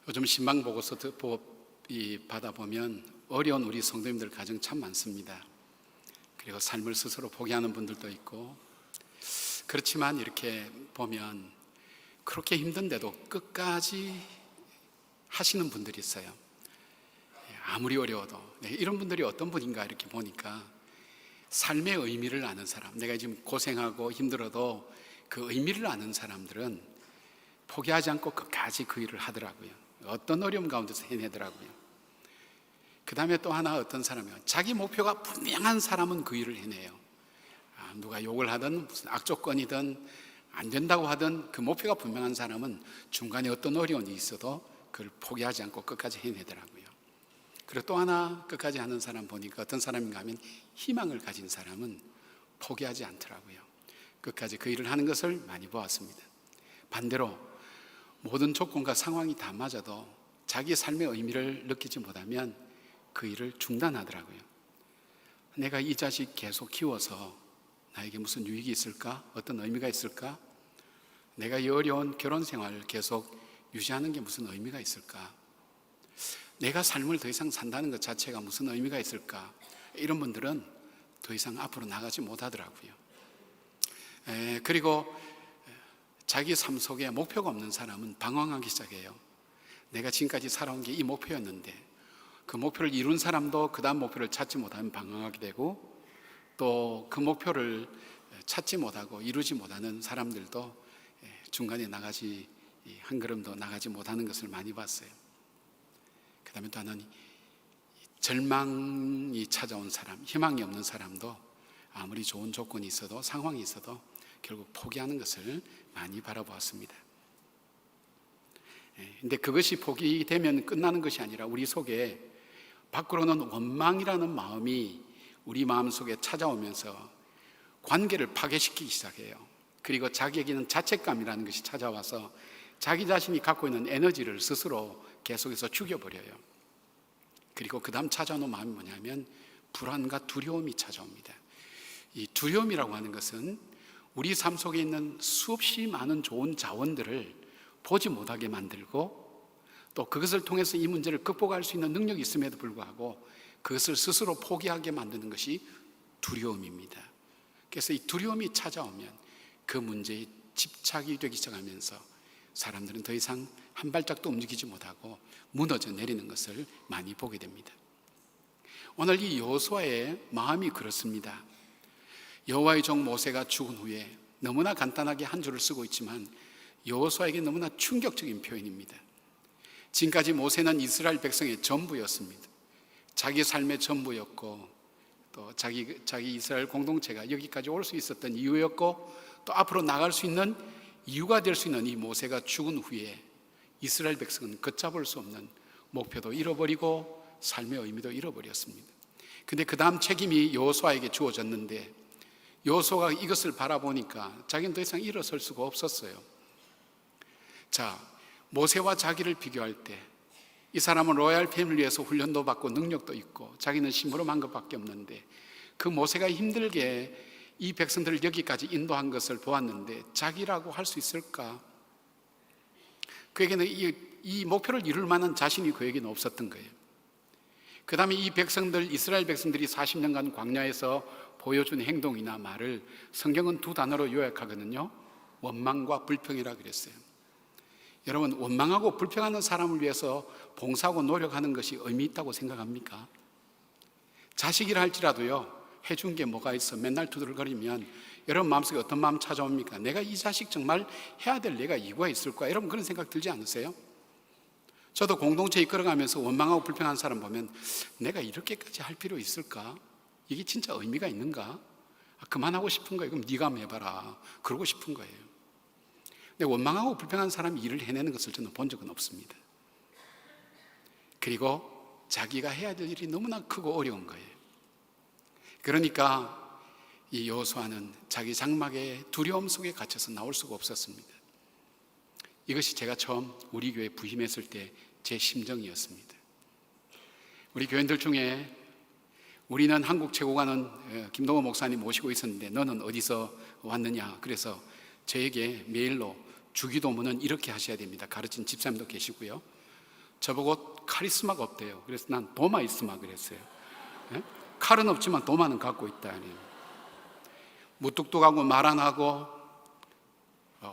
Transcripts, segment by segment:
요즘 신방 보고서 받아보면 어려운 우리 성도님들 가정 참 많습니다. 그리고 삶을 스스로 포기하는 분들도 있고, 그렇지만 이렇게 보면 그렇게 힘든데도 끝까지 하시는 분들이 있어요. 아무리 어려워도. 이런 분들이 어떤 분인가 이렇게 보니까 삶의 의미를 아는 사람, 내가 지금 고생하고 힘들어도 그 의미를 아는 사람들은 포기하지 않고 끝까지 그 일을 하더라고요. 어떤 어려움 가운데서 해내더라고요. 그 다음에 또 하나 어떤 사람이요, 자기 목표가 분명한 사람은 그 일을 해내요. 누가 욕을 하든 무슨 악조건이든 안 된다고 하든 그 목표가 분명한 사람은 중간에 어떤 어려움이 있어도 그걸 포기하지 않고 끝까지 해내더라고요. 그리고 또 하나 끝까지 하는 사람 보니까 어떤 사람인가 하면 희망을 가진 사람은 포기하지 않더라고요. 끝까지 그 일을 하는 것을 많이 보았습니다. 반대로 모든 조건과 상황이 다 맞아도 자기 삶의 의미를 느끼지 못하면 그 일을 중단하더라고요. 내가 이 자식 계속 키워서 나에게 무슨 유익이 있을까? 어떤 의미가 있을까? 내가 이 어려운 결혼 생활을 계속 유지하는 게 무슨 의미가 있을까? 내가 삶을 더 이상 산다는 것 자체가 무슨 의미가 있을까? 이런 분들은 더 이상 앞으로 나가지 못하더라고요. 그리고 자기 삶 속에 목표가 없는 사람은 방황하기 시작해요. 내가 지금까지 살아온 게 이 목표였는데 그 목표를 이룬 사람도 그 다음 목표를 찾지 못하면 방황하게 되고, 또 그 목표를 찾지 못하고 이루지 못하는 사람들도 중간에 나가지, 한 걸음도 나가지 못하는 것을 많이 봤어요. 그 다음에 또 하나는 절망이 찾아온 사람, 희망이 없는 사람도 아무리 좋은 조건이 있어도 상황이 있어도 결국 포기하는 것을 많이 바라보았습니다. 근데 그것이 포기되면 끝나는 것이 아니라 우리 속에 밖으로는 원망이라는 마음이 우리 마음속에 찾아오면서 관계를 파괴시키기 시작해요. 그리고 자기에게는 자책감이라는 것이 찾아와서 자기 자신이 갖고 있는 에너지를 스스로 계속해서 죽여버려요. 그리고 그 다음 찾아오는 마음이 뭐냐면 불안과 두려움이 찾아옵니다. 이 두려움이라고 하는 것은 우리 삶 속에 있는 수없이 많은 좋은 자원들을 보지 못하게 만들고, 또 그것을 통해서 이 문제를 극복할 수 있는 능력이 있음에도 불구하고 그것을 스스로 포기하게 만드는 것이 두려움입니다. 그래서 이 두려움이 찾아오면 그 문제에 집착이 되기 시작하면서 사람들은 더 이상 한 발짝도 움직이지 못하고 무너져 내리는 것을 많이 보게 됩니다. 오늘 이 여호수아의 마음이 그렇습니다. 여호와의 종 모세가 죽은 후에 너무나 간단하게 한 줄을 쓰고 있지만 여호수아에게 너무나 충격적인 표현입니다. 지금까지 모세는 이스라엘 백성의 전부였습니다. 자기 삶의 전부였고, 또 자기 이스라엘 공동체가 여기까지 올 수 있었던 이유였고, 또 앞으로 나갈 수 있는 이유가 될 수 있는 이 모세가 죽은 후에 이스라엘 백성은 걷잡을 수 없는 목표도 잃어버리고 삶의 의미도 잃어버렸습니다. 근데 그 다음 책임이 여호수아에게 주어졌는데 여호수아가 이것을 바라보니까 자기는 더 이상 일어설 수가 없었어요. 자, 모세와 자기를 비교할 때 이 사람은 로얄 패밀리에서 훈련도 받고 능력도 있고 자기는 심부름한 것밖에 없는데, 그 모세가 힘들게 이 백성들을 여기까지 인도한 것을 보았는데 자기라고 할 수 있을까? 그에게는 이 목표를 이룰 만한 자신이 그에게는 없었던 거예요. 그 다음에 이 백성들, 이스라엘 백성들이 40년간 광야에서 보여준 행동이나 말을 성경은 두 단어로 요약하거든요. 원망과 불평이라 그랬어요. 여러분, 원망하고 불평하는 사람을 위해서 봉사하고 노력하는 것이 의미 있다고 생각합니까? 자식이라 할지라도요, 해준 게 뭐가 있어 맨날 두들거리면 여러분 마음속에 어떤 마음 찾아옵니까? 내가 이 자식 정말 해야 될 내가 이유가 있을 거야. 여러분 그런 생각 들지 않으세요? 저도 공동체 이끌어가면서 원망하고 불평하는 사람 보면 내가 이렇게까지 할 필요 있을까? 이게 진짜 의미가 있는가? 그만하고 싶은 거예요. 그럼 네가 한번 해봐라. 그러고 싶은 거예요. 근데 원망하고 불평하는 사람이 일을 해내는 것을 저는 본 적은 없습니다. 그리고 자기가 해야 될 일이 너무나 크고 어려운 거예요. 그러니까 이 여호수아는 자기 장막의 두려움 속에 갇혀서 나올 수가 없었습니다. 이것이 제가 처음 우리 교회에 부임했을 때 제 심정이었습니다. 우리 교인들 중에 우리는 한국 최고가는 김동호 목사님 모시고 있었는데 너는 어디서 왔느냐, 그래서 저에게 메일로 주기도문은 이렇게 하셔야 됩니다 가르친 집사님도 계시고요, 저보고 카리스마가 없대요. 그래서 난 도마 있으마 그랬어요. 예? 칼은 없지만 도마는 갖고 있다. 무뚝뚝하고 말 안 하고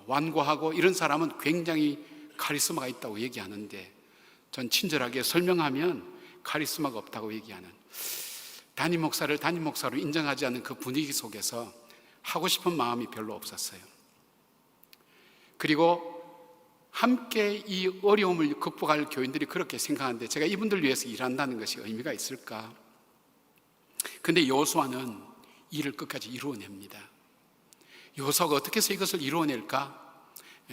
완고하고 이런 사람은 굉장히 카리스마가 있다고 얘기하는데, 전 친절하게 설명하면 카리스마가 없다고 얘기하는, 담임 목사를 담임 목사로 인정하지 않는 그 분위기 속에서 하고 싶은 마음이 별로 없었어요. 그리고 함께 이 어려움을 극복할 교인들이 그렇게 생각하는데, 제가 이분들 위해서 일한다는 것이 의미가 있을까? 근데 여호수아는 일을 끝까지 이루어냅니다. 여호수아가 어떻게 해서 이것을 이루어낼까?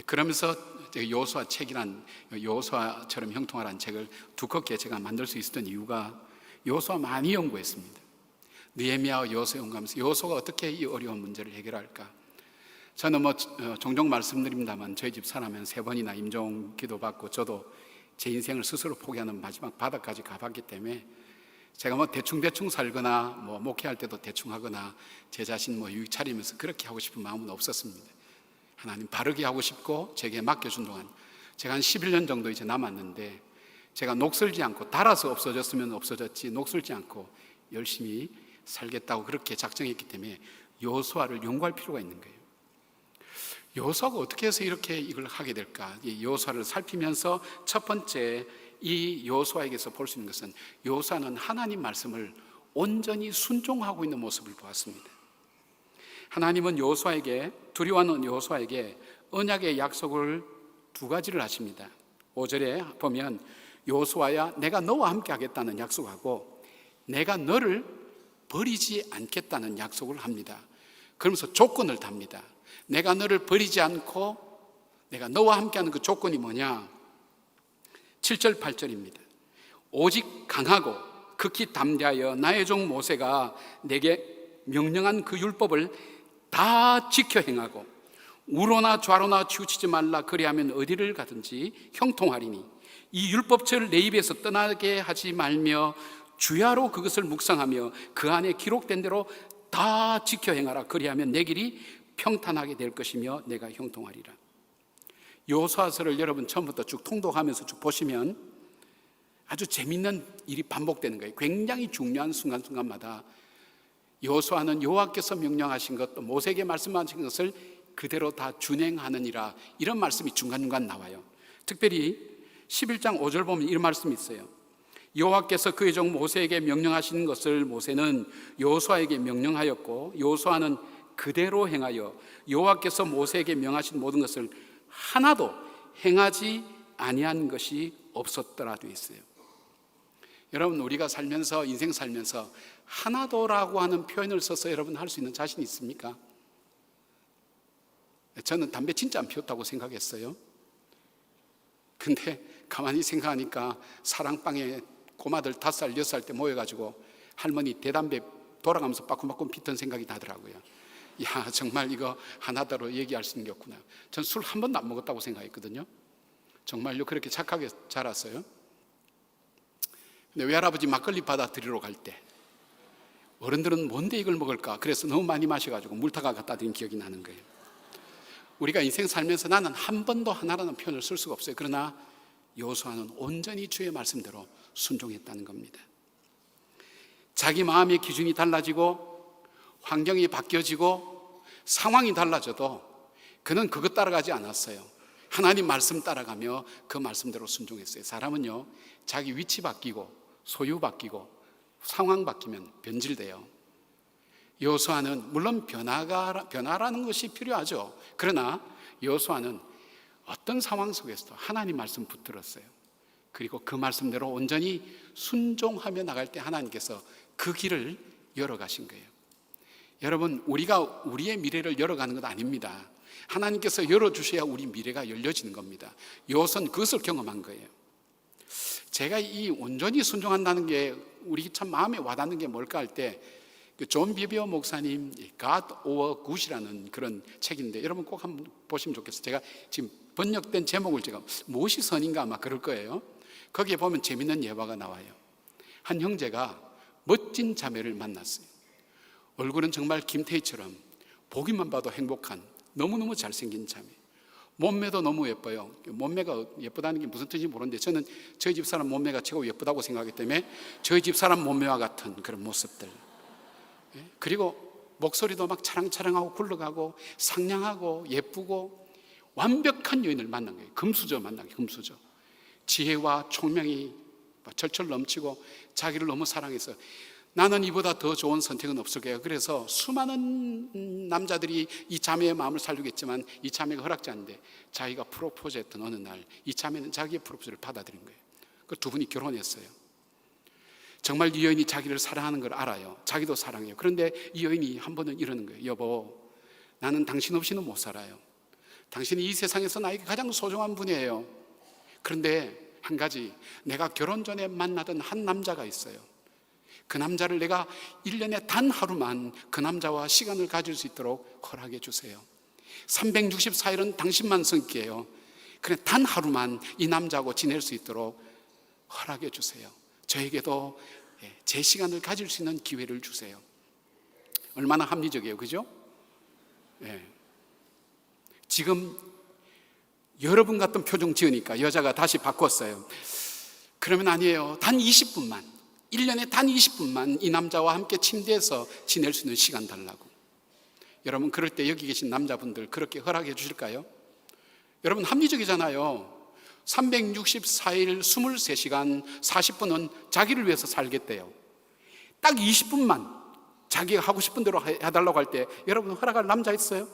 그러면서 여호수아 책이란, 여호수아처럼 형통하라는 책을 두껍게 제가 만들 수 있었던 이유가, 여호수아 많이 연구했습니다. 느헤미야와 여호수아 연구하면서 여호수아가 어떻게 이 어려운 문제를 해결할까? 저는 종종 말씀드립니다만, 저희 집 살아면 3번이나 임종 기도받고, 저도 제 인생을 스스로 포기하는 마지막 바닥까지 가봤기 때문에, 제가 대충 살거나 목회할 때도 대충 하거나 제 자신 유익 차리면서 그렇게 하고 싶은 마음은 없었습니다. 하나님 바르게 하고 싶고, 제게 맡겨준 동안 제가 한 11년 정도 이제 남았는데, 제가 녹슬지 않고, 달아서 없어졌으면 없어졌지 녹슬지 않고 열심히 살겠다고 그렇게 작정했기 때문에 여호수아를 연구할 필요가 있는 거예요. 여호수아가 어떻게 해서 이렇게 이걸 하게 될까? 이 여호수아를 살피면서 첫 번째 이 여호수아에게서 볼 수 있는 것은, 여호수아는 하나님 말씀을 온전히 순종하고 있는 모습을 보았습니다. 하나님은 여호수아에게, 두려워하는 여호수아에게 언약의 약속을 2가지를 하십니다. 5절에 보면 여호수아야 내가 너와 함께 하겠다는 약속하고, 내가 너를 버리지 않겠다는 약속을 합니다. 그러면서 조건을 답니다. 내가 너를 버리지 않고 내가 너와 함께하는 그 조건이 뭐냐? 7절 8절입니다. 오직 강하고 극히 담대하여 나의 종 모세가 내게 명령한 그 율법을 다 지켜 행하고, 우로나 좌로나 치우치지 말라. 그리하면 어디를 가든지 형통하리니, 이 율법책을 내 입에서 떠나게 하지 말며 주야로 그것을 묵상하며 그 안에 기록된 대로 다 지켜 행하라. 그리하면 내 길이 평탄하게 될 것이며 내가 형통하리라. 여호수아서를 여러분 처음부터 쭉 통독하면서 쭉 보시면 아주 재밌는 일이 반복되는 거예요. 굉장히 중요한 순간순간마다 여호수아는 여호와께서 명령하신 것, 또 모세에게 말씀하신 것을 그대로 다 준행하느니라, 이런 말씀이 중간중간 나와요. 특별히 11장 5절 보면 이런 말씀이 있어요. 여호와께서 그의 종 모세에게 명령하신 것을 모세는 여호수아에게 명령하였고, 여호수아는 그대로 행하여 여호와께서 모세에게 명하신 모든 것을 하나도 행하지 아니한 것이 없었더라 되어 있어요. 여러분, 우리가 살면서, 인생 살면서 하나도라고 하는 표현을 써서 여러분 할 수 있는 자신 있습니까? 저는 담배 진짜 안 피웠다고 생각했어요. 근데 가만히 생각하니까 사랑방에 고마들 5살, 6살 때 모여가지고 할머니 대담배 돌아가면서 빠꿈빠꿈 피던 생각이 나더라고요. 야, 정말 이거 하나다로 얘기할 수 있는 게 없구나. 전 술 한 번도 안 먹었다고 생각했거든요. 정말요, 그렇게 착하게 자랐어요. 근데 외할아버지 막걸리 받아 드리러 갈 때 어른들은 뭔데 이걸 먹을까? 그래서 너무 많이 마셔가지고 물타가 갖다 드린 기억이 나는 거예요. 우리가 인생 살면서 나는 한 번도 하나라는 표현을 쓸 수가 없어요. 그러나 여호수아는 온전히 주의 말씀대로 순종했다는 겁니다. 자기 마음의 기준이 달라지고 환경이 바뀌어지고 상황이 달라져도 그는 그것 따라가지 않았어요. 하나님 말씀 따라가며 그 말씀대로 순종했어요. 사람은요, 자기 위치 바뀌고 소유 바뀌고 상황 바뀌면 변질돼요. 여호수아는 물론 변화라는 것이 필요하죠. 그러나 여호수아는 어떤 상황 속에서도 하나님 말씀 붙들었어요. 그리고 그 말씀대로 온전히 순종하며 나갈 때 하나님께서 그 길을 열어가신 거예요. 여러분, 우리가 우리의 미래를 열어가는 것 아닙니다. 하나님께서 열어주셔야 우리 미래가 열려지는 겁니다. 여호수아는 그것을 경험한 거예요. 제가 이 온전히 순종한다는 게 우리 참 마음에 와닿는 게 뭘까 할 때, 존 비비어 목사님 God or Good이라는 그런 책인데 여러분 꼭 한번 보시면 좋겠어요. 제가 지금 번역된 제목을 제가 무엇이 선인가 아마 그럴 거예요. 거기에 보면 재밌는 예화가 나와요. 한 형제가 멋진 자매를 만났어요. 얼굴은 정말 김태희처럼 보기만 봐도 행복한 너무너무 잘생긴 자매. 몸매도 너무 예뻐요. 몸매가 예쁘다는 게 무슨 뜻인지 모르는데 저는 저희 집 사람 몸매가 최고 예쁘다고 생각하기 때문에 저희 집 사람 몸매와 같은 그런 모습들. 그리고 목소리도 막 차랑차랑하고 굴러가고 상냥하고 예쁘고 완벽한 여인을 만난 거예요. 금수저 만난 거예요. 금수저. 지혜와 총명이 철철 넘치고 자기를 너무 사랑해서 나는 이보다 더 좋은 선택은 없을 거예요. 그래서 수많은 남자들이 이 자매의 마음을 살리겠지만 이 자매가 허락지 않는데 자기가 프로포즈했던 어느 날 이 자매는 자기의 프로포즈를 받아들인 거예요. 그 두 분이 결혼했어요. 정말 이 여인이 자기를 사랑하는 걸 알아요. 자기도 사랑해요. 그런데 이 여인이 한 번은 이러는 거예요. 여보, 나는 당신 없이는 못 살아요. 당신이 이 세상에서 나에게 가장 소중한 분이에요. 그런데 한 가지, 내가 결혼 전에 만나던 한 남자가 있어요. 그 남자를 내가 1년에 단 하루만 그 남자와 시간을 가질 수 있도록 허락해 주세요. 364일은 당신만 성기예요. 그래, 단 하루만 이 남자하고 지낼 수 있도록 허락해 주세요. 저에게도 제 시간을 가질 수 있는 기회를 주세요. 얼마나 합리적이에요, 그죠? 지금 여러분 같은 표정 지으니까 여자가 다시 바꿨어요. 그러면 아니에요. 단 20분만, 1년에 단 20분만 이 남자와 함께 침대에서 지낼 수 있는 시간 달라고. 여러분, 그럴 때 여기 계신 남자분들 그렇게 허락해 주실까요? 여러분, 합리적이잖아요. 364일 23시간 40분은 자기를 위해서 살겠대요. 딱 20분만 자기가 하고 싶은 대로 해달라고 할 때 여러분 허락할 남자 있어요?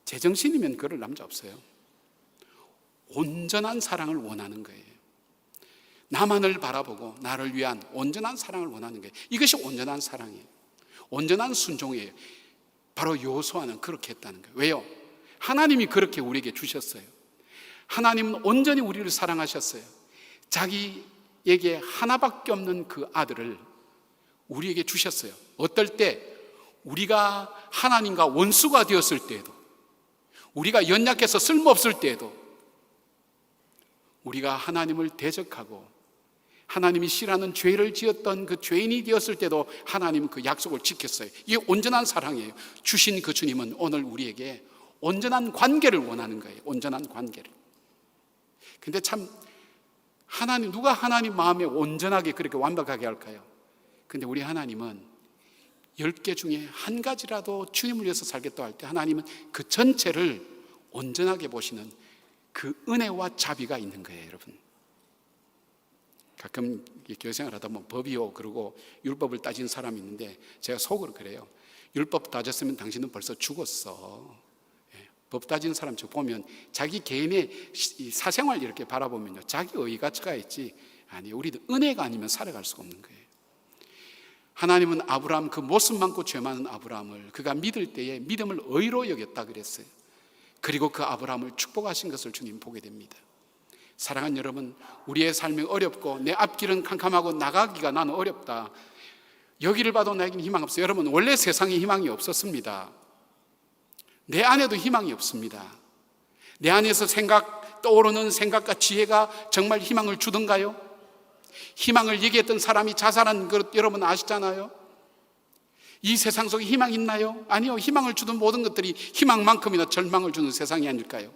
제정신이면 그럴 남자 없어요. 온전한 사랑을 원하는 거예요. 나만을 바라보고 나를 위한 온전한 사랑을 원하는 거예요. 이것이 온전한 사랑이에요. 온전한 순종이에요. 바로 여호수아는 그렇게 했다는 거예요. 왜요? 하나님이 그렇게 우리에게 주셨어요. 하나님은 온전히 우리를 사랑하셨어요. 자기에게 하나밖에 없는 그 아들을 우리에게 주셨어요. 어떨 때? 우리가 하나님과 원수가 되었을 때에도, 우리가 연약해서 쓸모없을 때에도, 우리가 하나님을 대적하고 하나님이 싫어하는 죄를 지었던 그 죄인이 되었을 때도 하나님은 그 약속을 지켰어요. 이게 온전한 사랑이에요. 주신 그 주님은 오늘 우리에게 온전한 관계를 원하는 거예요. 온전한 관계를. 근데 참 누가 하나님 마음에 온전하게 그렇게 완벽하게 할까요? 근데 우리 하나님은 10개 중에 한 가지라도 주님을 위해서 살겠다고 할 때 하나님은 그 전체를 온전하게 보시는 그 은혜와 자비가 있는 거예요, 여러분. 가끔 교회생활 하다 보면 법이요 그러고 율법을 따진 사람이 있는데 제가 속으로 그래요. 율법 따졌으면 당신은 벌써 죽었어. 법 따진 사람 보면 자기 개인의 사생활 이렇게 바라보면요, 자기 의의가 처가 있지. 아니, 우리도 은혜가 아니면 살아갈 수가 없는 거예요. 하나님은 아브라함, 그 모습 많고 죄 많은 아브라함을 그가 믿을 때에 믿음을 의로 여겼다 그랬어요. 그리고 그 아브라함을 축복하신 것을 주님 보게 됩니다. 사랑하는 여러분, 우리의 삶이 어렵고 내 앞길은 캄캄하고 나가기가 나는 어렵다. 여기를 봐도 나에게는 희망 없어요. 여러분, 원래 세상에 희망이 없었습니다. 내 안에도 희망이 없습니다. 내 안에서 떠오르는 생각과 지혜가 정말 희망을 주던가요? 희망을 얘기했던 사람이 자살한 것 여러분 아시잖아요. 이 세상 속에 희망이 있나요? 아니요. 희망을 주던 모든 것들이 희망만큼이나 절망을 주는 세상이 아닐까요?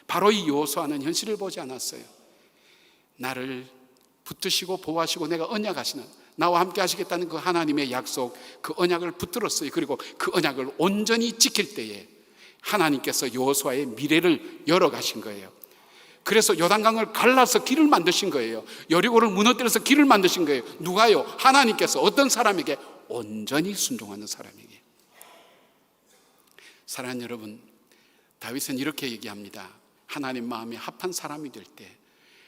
바로 이 여호수아는 현실을 보지 않았어요. 나를 붙드시고 보호하시고 내가 언약하시는, 나와 함께 하시겠다는 그 하나님의 약속, 그 언약을 붙들었어요. 그리고 그 언약을 온전히 지킬 때에 하나님께서 여호수아의 미래를 열어가신 거예요. 그래서 요단강을 갈라서 길을 만드신 거예요. 여리고를 무너뜨려서 길을 만드신 거예요. 누가요? 하나님께서. 어떤 사람에게? 온전히 순종하는 사람에게. 사랑하는 여러분, 다윗은 이렇게 얘기합니다. 하나님 마음에 합한 사람이 될 때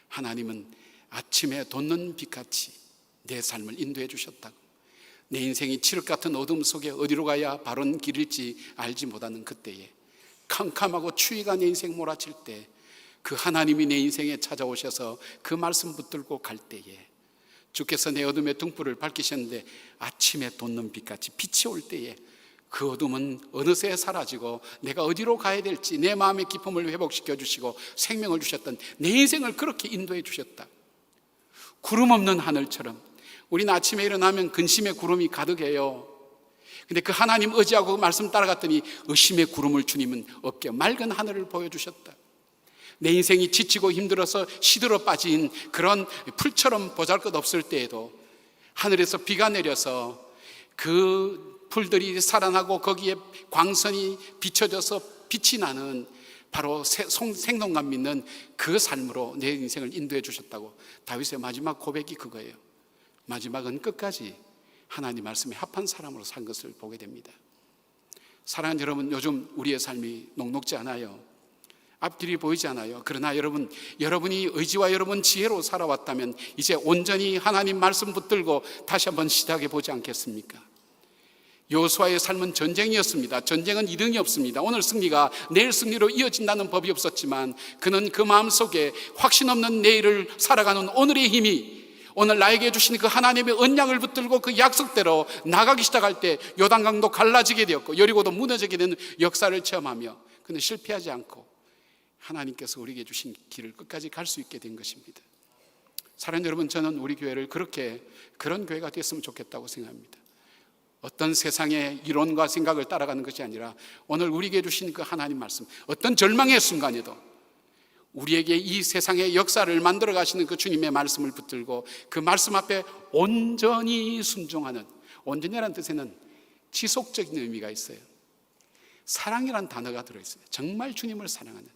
하나님은 아침에 돋는 빛같이 내 삶을 인도해 주셨다고. 내 인생이 칠흑 같은 어둠 속에 어디로 가야 바른 길일지 알지 못하는 그때에, 캄캄하고 추위가 내 인생 몰아칠 때 그 하나님이 내 인생에 찾아오셔서 그 말씀 붙들고 갈 때에 주께서 내 어둠의 등불을 밝히셨는데 아침에 돋는 빛같이 빛이 올 때에 그 어둠은 어느새 사라지고 내가 어디로 가야 될지 내 마음의 기쁨을 회복시켜 주시고 생명을 주셨던 내 인생을 그렇게 인도해 주셨다. 구름 없는 하늘처럼 우리는 아침에 일어나면 근심의 구름이 가득해요. 근데 그 하나님 의지하고 그 말씀 따라갔더니 의심의 구름을 주님은 어깨 맑은 하늘을 보여주셨다. 내 인생이 지치고 힘들어서 시들어 빠진 그런 풀처럼 보잘것없을 때에도 하늘에서 비가 내려서 그 풀들이 살아나고 거기에 광선이 비춰져서 빛이 나는 바로 생동감 있는 그 삶으로 내 인생을 인도해 주셨다고 다윗의 마지막 고백이 그거예요. 마지막은 끝까지 하나님 말씀에 합한 사람으로 산 것을 보게 됩니다. 사랑하는 여러분, 요즘 우리의 삶이 녹록지 않아요. 앞길이 보이지 않아요. 그러나 여러분이 의지와 여러분 지혜로 살아왔다면 이제 온전히 하나님 말씀 붙들고 다시 한번 시작해 보지 않겠습니까? 여호수아의 삶은 전쟁이었습니다. 전쟁은 이등이 없습니다. 오늘 승리가 내일 승리로 이어진다는 법이 없었지만 그는 그 마음속에 확신 없는 내일을 살아가는 오늘의 힘이, 오늘 나에게 주신 그 하나님의 언약을 붙들고 그 약속대로 나가기 시작할 때 요단강도 갈라지게 되었고 여리고도 무너지게 되는 역사를 체험하며 그는 실패하지 않고 하나님께서 우리에게 주신 길을 끝까지 갈 수 있게 된 것입니다. 사랑하는 여러분, 저는 우리 교회를 그런 교회가 됐으면 좋겠다고 생각합니다. 어떤 세상의 이론과 생각을 따라가는 것이 아니라 오늘 우리에게 주신 그 하나님 말씀, 어떤 절망의 순간에도 우리에게 이 세상의 역사를 만들어 가시는 그 주님의 말씀을 붙들고 그 말씀 앞에 온전히 순종하는, 온전히라는 뜻에는 지속적인 의미가 있어요. 사랑이라는 단어가 들어있어요. 정말 주님을 사랑하는,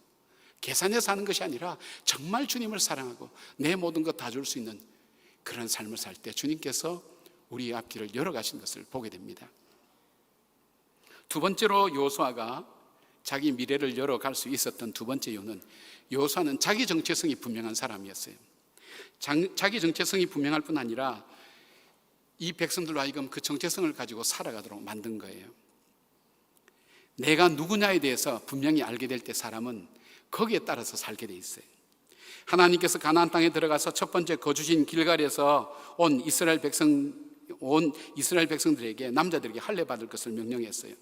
계산해서 하는 것이 아니라 정말 주님을 사랑하고 내 모든 것 다 줄 수 있는 그런 삶을 살 때 주님께서 우리의 앞길을 열어가신 것을 보게 됩니다. 두 번째로 여호수아가 자기 미래를 열어갈 수 있었던 두 번째 이유는 여호수아는 자기 정체성이 분명한 사람이었어요. 자기 정체성이 분명할 뿐 아니라 이 백성들로 하여금 그 정체성을 가지고 살아가도록 만든 거예요. 내가 누구냐에 대해서 분명히 알게 될 때 사람은 거기에 따라서 살게 돼 있어요. 하나님께서 가나안 땅에 들어가서 첫 번째 거주신 길갈에서 온 이스라엘 백성들에게, 남자들에게 할례 받을 것을 명령했어요.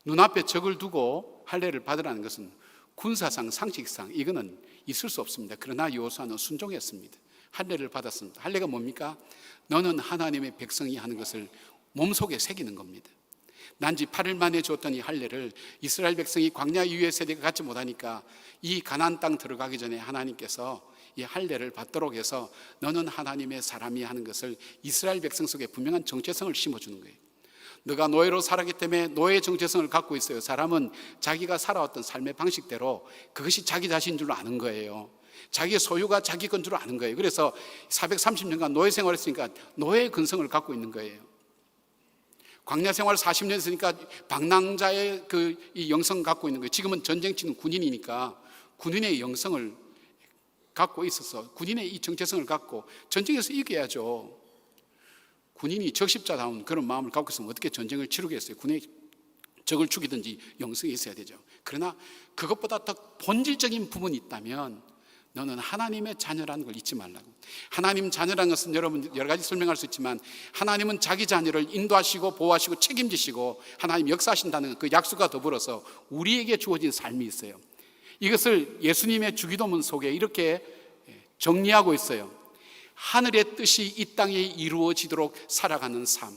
눈앞에 적을 두고 할례를 받으라는 것은 군사상, 상식상 이거는 있을 수 없습니다. 그러나 여호수아는 순종했습니다. 할례를 받았습니다. 할례가 뭡니까? 너는 하나님의 백성이 하는 것을 몸속에 새기는 겁니다. 난지 8일 만에 줬던 이 할례를 이스라엘 백성이 광야 이후의 세대가 갖지 못하니까 이 가나안 땅 들어가기 전에 하나님께서 이 할례를 받도록 해서 너는 하나님의 사람이 하는 것을 이스라엘 백성 속에 분명한 정체성을 심어주는 거예요. 너가 노예로 살았기 때문에 노예의 정체성을 갖고 있어요. 사람은 자기가 살아왔던 삶의 방식대로 그것이 자기 자신인 줄 아는 거예요. 자기의 소유가 자기 건 줄 아는 거예요. 그래서 430년간 노예 생활했으니까 노예의 근성을 갖고 있는 거예요. 광야 생활 40년 했으니까 방랑자의 이 영성 갖고 있는 거예요. 지금은 전쟁 치는 군인이니까 군인의 영성을 갖고 있어서 군인의 이 정체성을 갖고 전쟁에서 이겨야죠. 군인이 적십자다운 그런 마음을 갖고 있으면 어떻게 전쟁을 치르겠어요? 군인이 적을 죽이든지 영성이 있어야 되죠. 그러나 그것보다 더 본질적인 부분이 있다면 너는 하나님의 자녀라는 걸 잊지 말라고. 하나님 자녀라는 것은 여러분 여러 가지 설명할 수 있지만 하나님은 자기 자녀를 인도하시고 보호하시고 책임지시고 하나님 역사하신다는 그 약속과 더불어서 우리에게 주어진 삶이 있어요. 이것을 예수님의 주기도문 속에 이렇게 정리하고 있어요. 하늘의 뜻이 이 땅에 이루어지도록 살아가는 삶.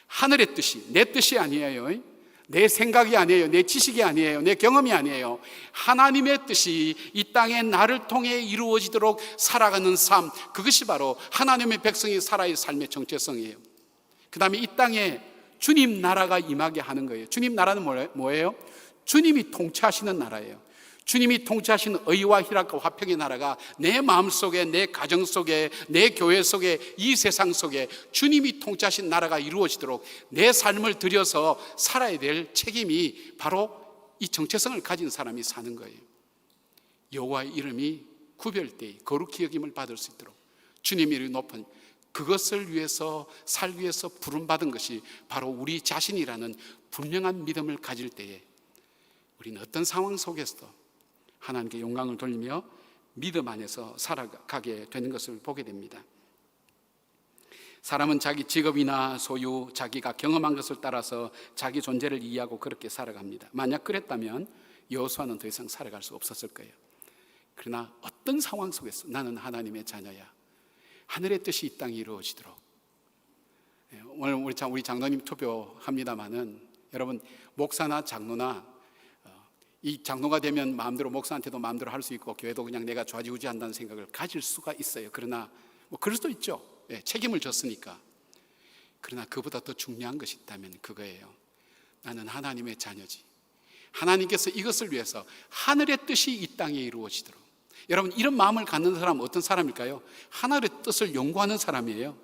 하늘의 뜻이, 내 뜻이 아니에요. 내 생각이 아니에요. 내 지식이 아니에요. 내 경험이 아니에요. 하나님의 뜻이 이 땅에 나를 통해 이루어지도록 살아가는 삶, 그것이 바로 하나님의 백성이 살아야 삶의 정체성이에요. 그 다음에 이 땅에 주님 나라가 임하게 하는 거예요. 주님 나라는 뭐예요? 주님이 통치하시는 나라예요. 주님이 통치하신 의와 희락과 화평의 나라가 내 마음속에, 내 가정 속에, 내 교회 속에, 이 세상 속에 주님이 통치하신 나라가 이루어지도록 내 삶을 들여서 살아야 될 책임이 바로 이 정체성을 가진 사람이 사는 거예요. 여호와의 이름이 구별되이 거룩히 여김을 받을 수 있도록 주님의 이름이 높은 그것을 위해서 살기 위해서 부름받은 것이 바로 우리 자신이라는 분명한 믿음을 가질 때에 우리는 어떤 상황 속에서도 하나님께 영광을 돌리며 믿음 안에서 살아가게 되는 것을 보게 됩니다. 사람은 자기 직업이나 소유, 자기가 경험한 것을 따라서 자기 존재를 이해하고 그렇게 살아갑니다. 만약 그랬다면 여호수아는 더 이상 살아갈 수 없었을 거예요. 그러나 어떤 상황 속에서 나는 하나님의 자녀야, 하늘의 뜻이 이 땅에 이루어지도록 오늘 우리 장로님 투표합니다마는 여러분 목사나 장로나 이 장로가 되면 마음대로 목사한테도 마음대로 할 수 있고 교회도 그냥 내가 좌지우지한다는 생각을 가질 수가 있어요. 그러나 뭐 그럴 수도 있죠. 책임을 졌으니까. 그러나 그보다 더 중요한 것이 있다면 그거예요. 나는 하나님의 자녀지. 하나님께서 이것을 위해서 하늘의 뜻이 이 땅에 이루어지도록. 여러분 이런 마음을 갖는 사람은 어떤 사람일까요? 하늘의 뜻을 연구하는 사람이에요.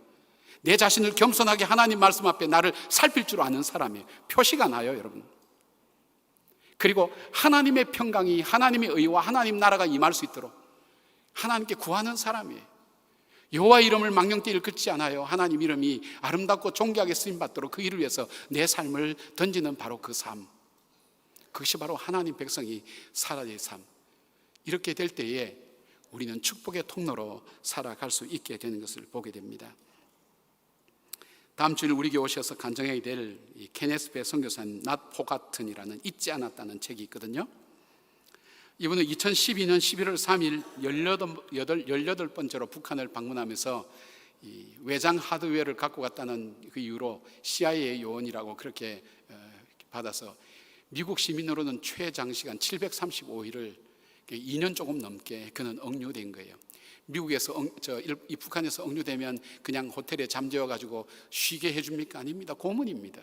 내 자신을 겸손하게 하나님 말씀 앞에 나를 살필 줄 아는 사람이에요. 표시가 나요, 여러분. 그리고 하나님의 평강이, 하나님의 의와 하나님 나라가 임할 수 있도록 하나님께 구하는 사람이에요. 여호와 이름을 망령되이 일컫지 않아요. 하나님 이름이 아름답고 존귀하게 쓰임받도록 그 일을 위해서 내 삶을 던지는 바로 그 삶, 그것이 바로 하나님 백성이 살아야 될 삶. 이렇게 될 때에 우리는 축복의 통로로 살아갈 수 있게 되는 것을 보게 됩니다. 다음 주일 우리 교회 오셔서 간증해야 될 케네스 배 선교사님 Not Forgotten이라는 잊지 않았다는 책이 있거든요. 이분은 2012년 11월 3일 18번째로 북한을 방문하면서 이 외장 하드웨어를 갖고 갔다는 그 이유로 CIA 요원이라고 그렇게 받아서 미국 시민으로는 최장시간 735일을 2년 조금 넘게 그는 억류된 거예요. 미국에서 이 북한에서 억류되면 그냥 호텔에 잠재워 가지고 쉬게 해줍니까? 아닙니다. 고문입니다.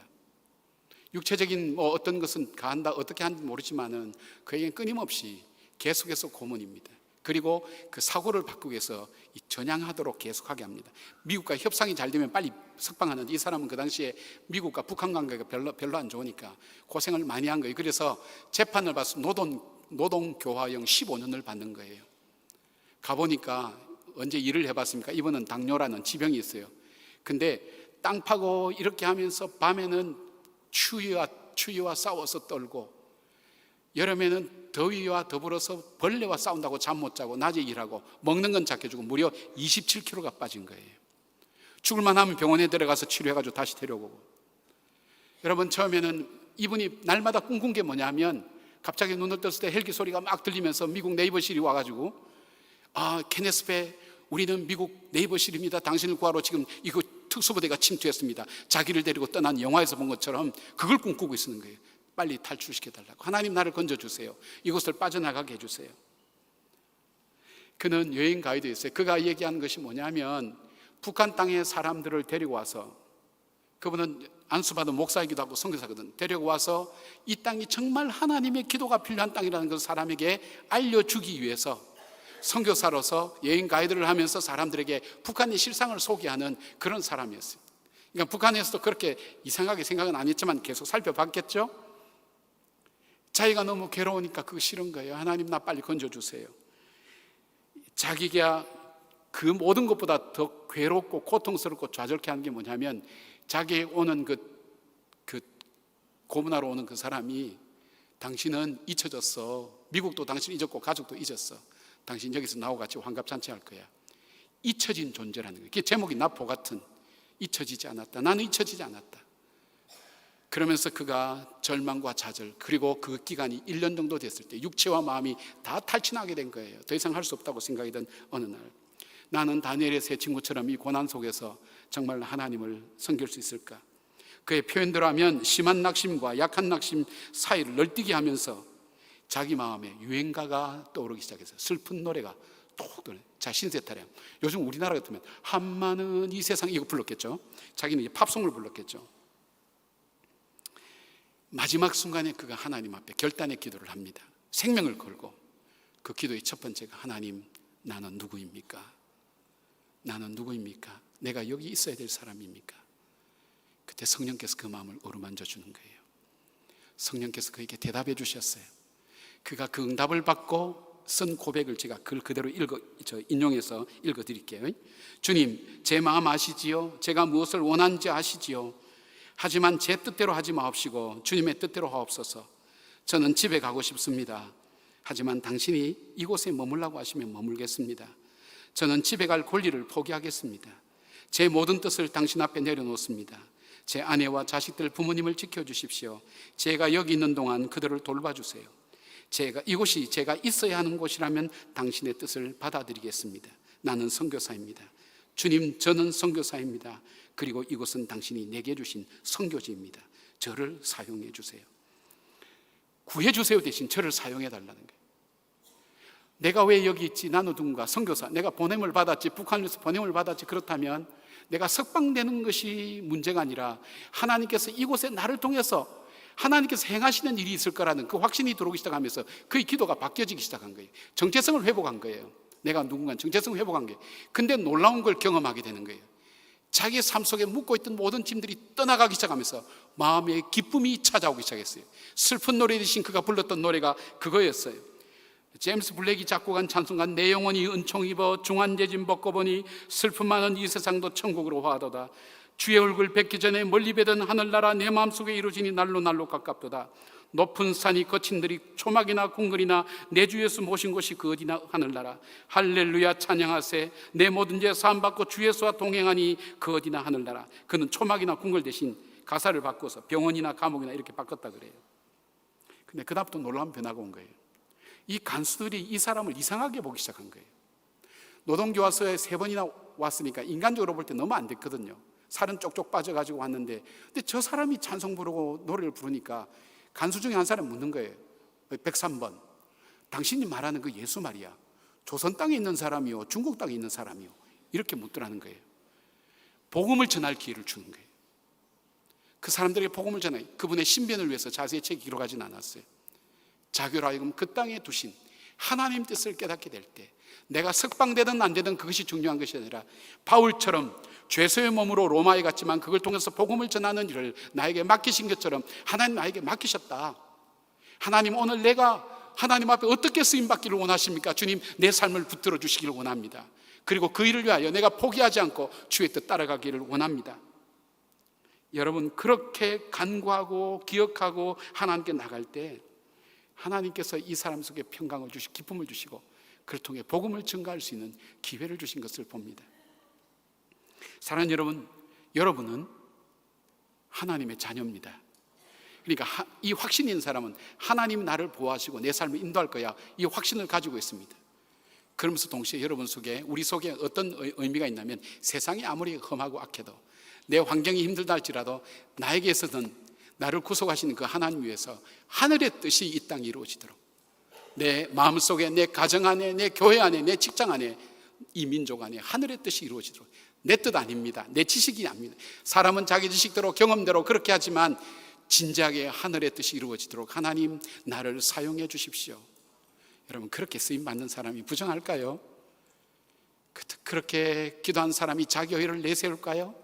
육체적인 어떤 것은 가한다 어떻게 하는지 모르지만은 그에겐 끊임없이 계속해서 고문입니다. 그리고 그 사고를 바꾸기 위해서 전향하도록 계속하게 합니다. 미국과 협상이 잘 되면 빨리 석방하는데 이 사람은 그 당시에 미국과 북한 관계가 별로 안 좋으니까 고생을 많이 한 거예요. 그래서 재판을 받아서 노동교화형 15년을 받는 거예요. 가보니까 언제 일을 해봤습니까? 이분은 당뇨라는 지병이 있어요. 근데 땅 파고 이렇게 하면서 밤에는 추위와 싸워서 떨고, 여름에는 더위와 더불어서 벌레와 싸운다고 잠 못 자고 낮에 일하고 먹는 건 작게 주고 무려 27kg가 빠진 거예요. 죽을만 하면 병원에 데려가서 치료해가지고 다시 데려오고. 여러분 처음에는 이분이 날마다 꿈꾼 게 뭐냐면 갑자기 눈을 떴을 때 헬기 소리가 막 들리면서 미국 네이버실이 와가지고 케네스 배, 우리는 미국 네이버실입니다. 당신을 구하러 지금 이거 특수부대가 침투했습니다. 자기를 데리고 떠난 영화에서 본 것처럼 그걸 꿈꾸고 있는 거예요. 빨리 탈출시켜달라고. 하나님 나를 건져주세요. 이곳을 빠져나가게 해주세요. 그는 여행 가이드였어요. 그가 얘기하는 것이 뭐냐면 북한 땅에 사람들을 데리고 와서, 그분은 안수받은 목사이기도 하고 선교사거든. 데리고 와서 이 땅이 정말 하나님의 기도가 필요한 땅이라는 것을 사람에게 알려주기 위해서 선교사로서 여행 가이드를 하면서 사람들에게 북한의 실상을 소개하는 그런 사람이었어요. 그러니까 북한에서도 그렇게 이상하게 생각은 안 했지만 계속 살펴봤겠죠. 자기가 너무 괴로우니까 그거 싫은 거예요. 하나님 나 빨리 건져주세요. 자기가 그 모든 것보다 더 괴롭고 고통스럽고 좌절케 하는 게 뭐냐면 자기에 오는 그 고문하러 오는 그 사람이 당신은 잊혀졌어. 미국도 당신 잊었고 가족도 잊었어. 당신 여기서 나하고 같이 환갑잔치 할 거야. 잊혀진 존재라는 거예요. 그게 제목이 Not Forgotten. 잊혀지지 않았다. 나는 잊혀지지 않았다. 그러면서 그가 절망과 좌절, 그리고 그 기간이 1년 정도 됐을 때 육체와 마음이 다 탈취나게 된 거예요. 더 이상 할 수 없다고 생각이 든 어느 날, 나는 다니엘의 세 친구처럼 이 고난 속에서 정말 하나님을 섬길 수 있을까? 그의 표현대로 하면 심한 낙심과 약한 낙심 사이를 널뛰게 하면서 자기 마음에 유행가가 떠오르기 시작했어요. 슬픈 노래가 톡 떠오르는. 자, 신세타령. 요즘 우리나라 같으면 한마는 이 세상, 이거 불렀겠죠. 자기는 이제 팝송을 불렀겠죠. 마지막 순간에 그가 하나님 앞에 결단의 기도를 합니다. 생명을 걸고. 그 기도의 첫 번째가 하나님, 나는 누구입니까? 나는 누구입니까? 내가 여기 있어야 될 사람입니까? 그때 성령께서 그 마음을 어루만져 주는 거예요. 성령께서 그에게 대답해 주셨어요. 그가 그 응답을 받고 쓴 고백을 제가 그걸 그대로 인용해서 읽어드릴게요. 주님, 제 마음 아시지요? 제가 무엇을 원하는지 아시지요? 하지만 제 뜻대로 하지 마옵시고 주님의 뜻대로 하옵소서. 저는 집에 가고 싶습니다. 하지만 당신이 이곳에 머물라고 하시면 머물겠습니다. 저는 집에 갈 권리를 포기하겠습니다. 제 모든 뜻을 당신 앞에 내려놓습니다. 제 아내와 자식들, 부모님을 지켜주십시오. 제가 여기 있는 동안 그들을 돌봐주세요. 이곳이 제가 있어야 하는 곳이라면 당신의 뜻을 받아들이겠습니다. 나는 선교사입니다. 주님, 저는 선교사입니다. 그리고 이곳은 당신이 내게 주신 선교지입니다. 저를 사용해 주세요. 구해 주세요 대신 저를 사용해 달라는 거예요. 내가 왜 여기 있지? 나는 누군가 선교사, 내가 보냄을 받았지, 북한에서 보냄을 받았지. 그렇다면 내가 석방되는 것이 문제가 아니라 하나님께서 이곳에 나를 통해서 하나님께서 행하시는 일이 있을 거라는 그 확신이 들어오기 시작하면서 그의 기도가 바뀌어지기 시작한 거예요. 정체성을 회복한 거예요. 내가 누군가 정체성을 회복한 거예요. 근데 놀라운 걸 경험하게 되는 거예요. 자기의 삶 속에 묻고 있던 모든 짐들이 떠나가기 시작하면서 마음에 기쁨이 찾아오기 시작했어요. 슬픈 노래 대신 그가 불렀던 노래가 그거였어요. 제임스 블랙이 작곡한 찬송가 내 영혼이 은총 입어 중한제진 벗고보니 슬픔 많은 이 세상도 천국으로 화하도다. 주의 얼굴 뵙기 전에 멀리 뵈던 하늘나라 내 마음속에 이루어지니 날로 날로 가깝도다. 높은 산이 거친 들이 초막이나 궁궐이나 내 주 예수 모신 곳이 그 어디나 하늘나라. 할렐루야 찬양하세. 내 모든 죄 사함받고 주 예수와 동행하니 그 어디나 하늘나라. 그는 초막이나 궁궐 대신 가사를 바꿔서 병원이나 감옥이나 이렇게 바꿨다 그래요. 근데 그다음부터 놀라운 변화가 온 거예요. 이 간수들이 이 사람을 이상하게 보기 시작한 거예요. 노동교화소에 3번이나 왔으니까 인간적으로 볼 때 너무 안 됐거든요. 살은 쪽쪽 빠져가지고 왔는데, 근데 저 사람이 찬송 부르고 노래를 부르니까 간수 중에 한 사람이 묻는 거예요. 103번, 당신이 말하는 그 예수 말이야, 조선 땅에 있는 사람이요 중국 땅에 있는 사람이요? 이렇게 묻더라는 거예요. 복음을 전할 기회를 주는 거예요. 그 사람들에게 복음을 전해 그분의 신변을 위해서 자세히 책 기록하진 않았어요. 자기로 하여금 그 땅에 두신 하나님 뜻을 깨닫게 될 때 내가 석방되든 안 되든 그것이 중요한 것이 아니라 바울처럼 죄수의 몸으로 로마에 갔지만 그걸 통해서 복음을 전하는 일을 나에게 맡기신 것처럼 하나님 나에게 맡기셨다. 하나님 오늘 내가 하나님 앞에 어떻게 쓰임받기를 원하십니까? 주님 내 삶을 붙들어 주시기를 원합니다. 그리고 그 일을 위하여 내가 포기하지 않고 주의 뜻 따라가기를 원합니다. 여러분 그렇게 간구하고 기억하고 하나님께 나갈 때 하나님께서 이 사람 속에 평강을 주시고 기쁨을 주시고 그를 통해 복음을 증가할 수 있는 기회를 주신 것을 봅니다. 사랑하는 여러분, 여러분은 하나님의 자녀입니다. 그러니까 이 확신이 있는 사람은 하나님이 나를 보호하시고 내 삶을 인도할 거야, 이 확신을 가지고 있습니다. 그러면서 동시에 여러분 속에, 우리 속에 어떤 의미가 있냐면 세상이 아무리 험하고 악해도 내 환경이 힘들다 할지라도 나에게서는 나를 구속하시는 그 하나님 위해서 하늘의 뜻이 이 땅에 이루어지도록, 내 마음속에, 내 가정 안에, 내 교회 안에, 내 직장 안에, 이 민족 안에 하늘의 뜻이 이루어지도록. 내 뜻 아닙니다. 내 지식이 아닙니다. 사람은 자기 지식대로 경험대로 그렇게 하지만 진지하게 하늘의 뜻이 이루어지도록 하나님 나를 사용해 주십시오. 여러분 그렇게 쓰임받는 사람이 부정할까요? 그렇게 기도한 사람이 자기 의를 내세울까요?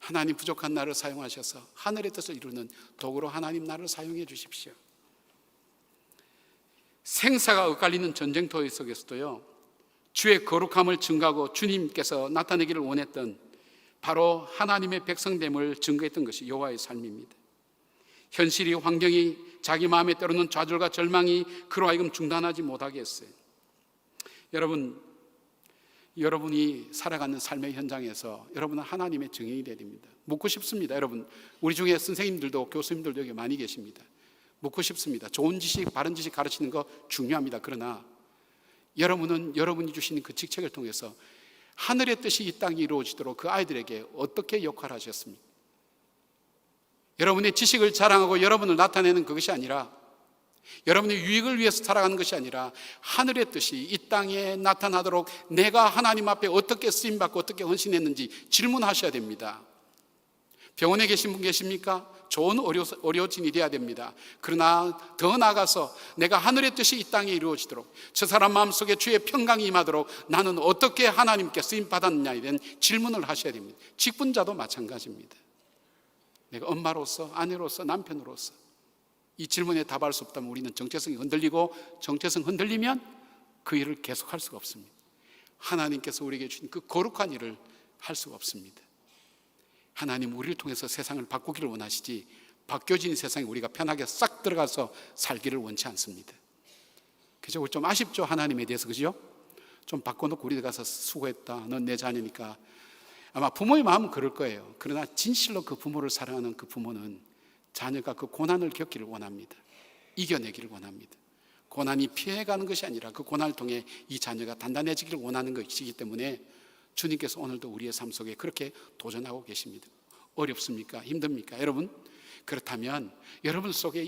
하나님 부족한 나를 사용하셔서 하늘의 뜻을 이루는 도구로 하나님 나를 사용해 주십시오. 생사가 엇갈리는 전쟁터 속에서도요, 주의 거룩함을 증거하고 주님께서 나타내기를 원했던 바로 하나님의 백성됨을 증거했던 것이 여호와의 삶입니다. 현실이, 환경이, 자기 마음에 때로는 좌절과 절망이 그로 하여금 중단하지 못하게 했어요. 여러분이 살아가는 삶의 현장에서 여러분은 하나님의 증인이 되어야 됩니다. 묻고 싶습니다. 여러분, 우리 중에 선생님들도 교수님들도 여기 많이 계십니다. 묻고 싶습니다. 좋은 지식, 바른 지식 가르치는 거 중요합니다. 그러나 여러분은 여러분이 주시는 그 직책을 통해서 하늘의 뜻이 이 땅에 이루어지도록 그 아이들에게 어떻게 역할을 하셨습니까? 여러분의 지식을 자랑하고 여러분을 나타내는 그것이 아니라, 여러분의 유익을 위해서 살아가는 것이 아니라 하늘의 뜻이 이 땅에 나타나도록 내가 하나님 앞에 어떻게 쓰임받고 어떻게 헌신했는지 질문하셔야 됩니다. 병원에 계신 분 계십니까? 좋은 의료진이 되어야 됩니다. 그러나 더 나아가서 내가 하늘의 뜻이 이 땅에 이루어지도록, 저 사람 마음속에 주의 평강이 임하도록 나는 어떻게 하나님께 쓰임받았느냐에 대한 질문을 하셔야 됩니다. 직분자도 마찬가지입니다. 내가 엄마로서, 아내로서, 남편으로서 이 질문에 답할 수 없다면 우리는 정체성이 흔들리고, 정체성 흔들리면 그 일을 계속할 수가 없습니다. 하나님께서 우리에게 주신 그 거룩한 일을 할 수가 없습니다. 하나님 우리를 통해서 세상을 바꾸기를 원하시지 바뀌어진 세상에 우리가 편하게 싹 들어가서 살기를 원치 않습니다. 그죠? 좀 아쉽죠? 하나님에 대해서. 그죠? 좀 바꿔놓고 우리 가서 수고했다, 넌 내 자녀니까. 아마 부모의 마음은 그럴 거예요. 그러나 진실로 그 부모를 사랑하는 그 부모는 자녀가 그 고난을 겪기를 원합니다. 이겨내기를 원합니다. 고난이 피해가는 것이 아니라 그 고난을 통해 이 자녀가 단단해지기를 원하는 것이기 때문에 주님께서 오늘도 우리의 삶 속에 그렇게 도전하고 계십니다. 어렵습니까? 힘듭니까? 여러분, 그렇다면 여러분 속에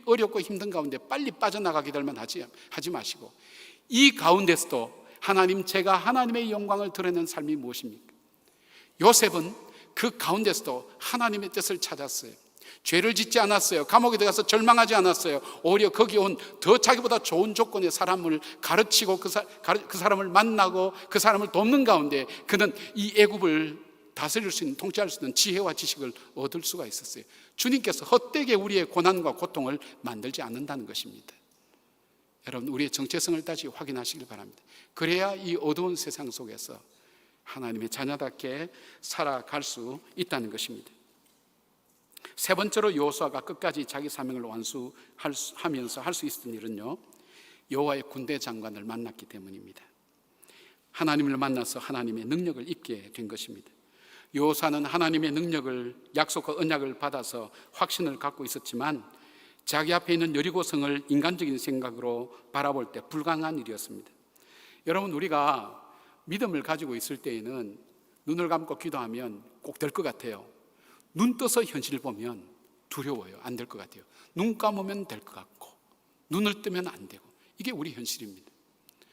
어렵고 힘든 가운데 빨리 빠져나가기들만 하지 마시고, 이 가운데서도 하나님, 제가 하나님의 영광을 드러내는 삶이 무엇입니까? 요셉은 그 가운데서도 하나님의 뜻을 찾았어요. 죄를 짓지 않았어요. 감옥에 들어가서 절망하지 않았어요. 오히려 거기 온 더 자기보다 좋은 조건의 사람을 가르치고 그 사람을 만나고 그 사람을 돕는 가운데 그는 이 애굽을 다스릴 수 있는, 통치할 수 있는 지혜와 지식을 얻을 수가 있었어요. 주님께서 헛되게 우리의 고난과 고통을 만들지 않는다는 것입니다. 여러분, 우리의 정체성을 다시 확인하시길 바랍니다. 그래야 이 어두운 세상 속에서 하나님의 자녀답게 살아갈 수 있다는 것입니다. 세 번째로 여호수아가 끝까지 자기 사명을 완수하면서 할 수 있었던 일은요, 여호와의 군대 장관을 만났기 때문입니다. 하나님을 만나서 하나님의 능력을 입게 된 것입니다. 여호수아는 하나님의 능력을, 약속과 언약을 받아서 확신을 갖고 있었지만 자기 앞에 있는 여리고성을 인간적인 생각으로 바라볼 때 불가능한 일이었습니다. 여러분, 우리가 믿음을 가지고 있을 때에는 눈을 감고 기도하면 꼭 될 것 같아요. 눈 떠서 현실을 보면 두려워요. 안 될 것 같아요. 눈 감으면 될 것 같고 눈을 뜨면 안 되고, 이게 우리 현실입니다.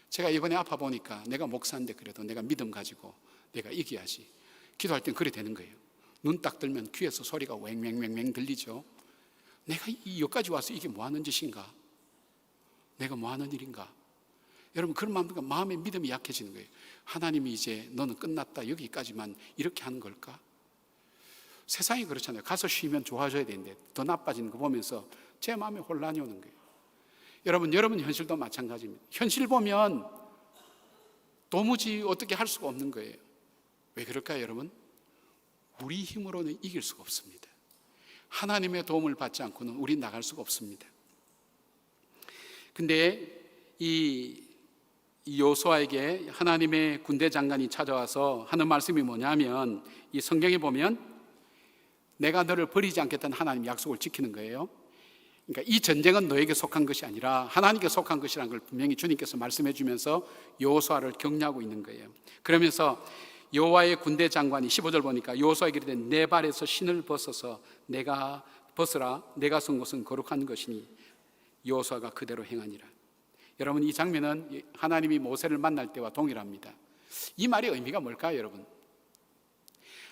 제가 이번에 아파 보니까 내가 목사인데 그래도 내가 믿음 가지고 내가 이겨야지. 기도할 땐 그래 되는 거예요. 눈 딱 뜨면 귀에서 소리가 왱왱왱왱 들리죠. 내가 여기까지 와서 이게 뭐 하는 짓인가? 내가 뭐 하는 일인가? 여러분, 그런 마음의 믿음이 약해지는 거예요. 하나님이 이제 너는 끝났다, 여기까지만 이렇게 하는 걸까? 세상이 그렇잖아요. 가서 쉬면 좋아져야 되는데 더 나빠지는 거 보면서 제 마음에 혼란이 오는 거예요. 여러분 현실도 마찬가지입니다. 현실 보면 도무지 어떻게 할 수가 없는 거예요. 왜 그럴까요, 여러분? 우리 힘으로는 이길 수가 없습니다. 하나님의 도움을 받지 않고는 우리 나갈 수가 없습니다. 근데 이 여호수아에게 하나님의 군대 장관이 찾아와서 하는 말씀이 뭐냐면, 이 성경에 보면 내가 너를 버리지 않겠다는 하나님의 약속을 지키는 거예요. 그러니까 이 전쟁은 너에게 속한 것이 아니라 하나님께 속한 것이라는 걸 분명히 주님께서 말씀해 주면서 여호수아를 격려하고 있는 거예요. 그러면서 여호와의 군대 장관이 15절 보니까 여호수아에게 이르되 내 발에서 신을 벗어서 내가 벗으라, 내가 선 곳은 거룩한 것이니 여호수아가 그대로 행하니라. 여러분, 이 장면은 하나님이 모세를 만날 때와 동일합니다. 이 말의 의미가 뭘까요, 여러분?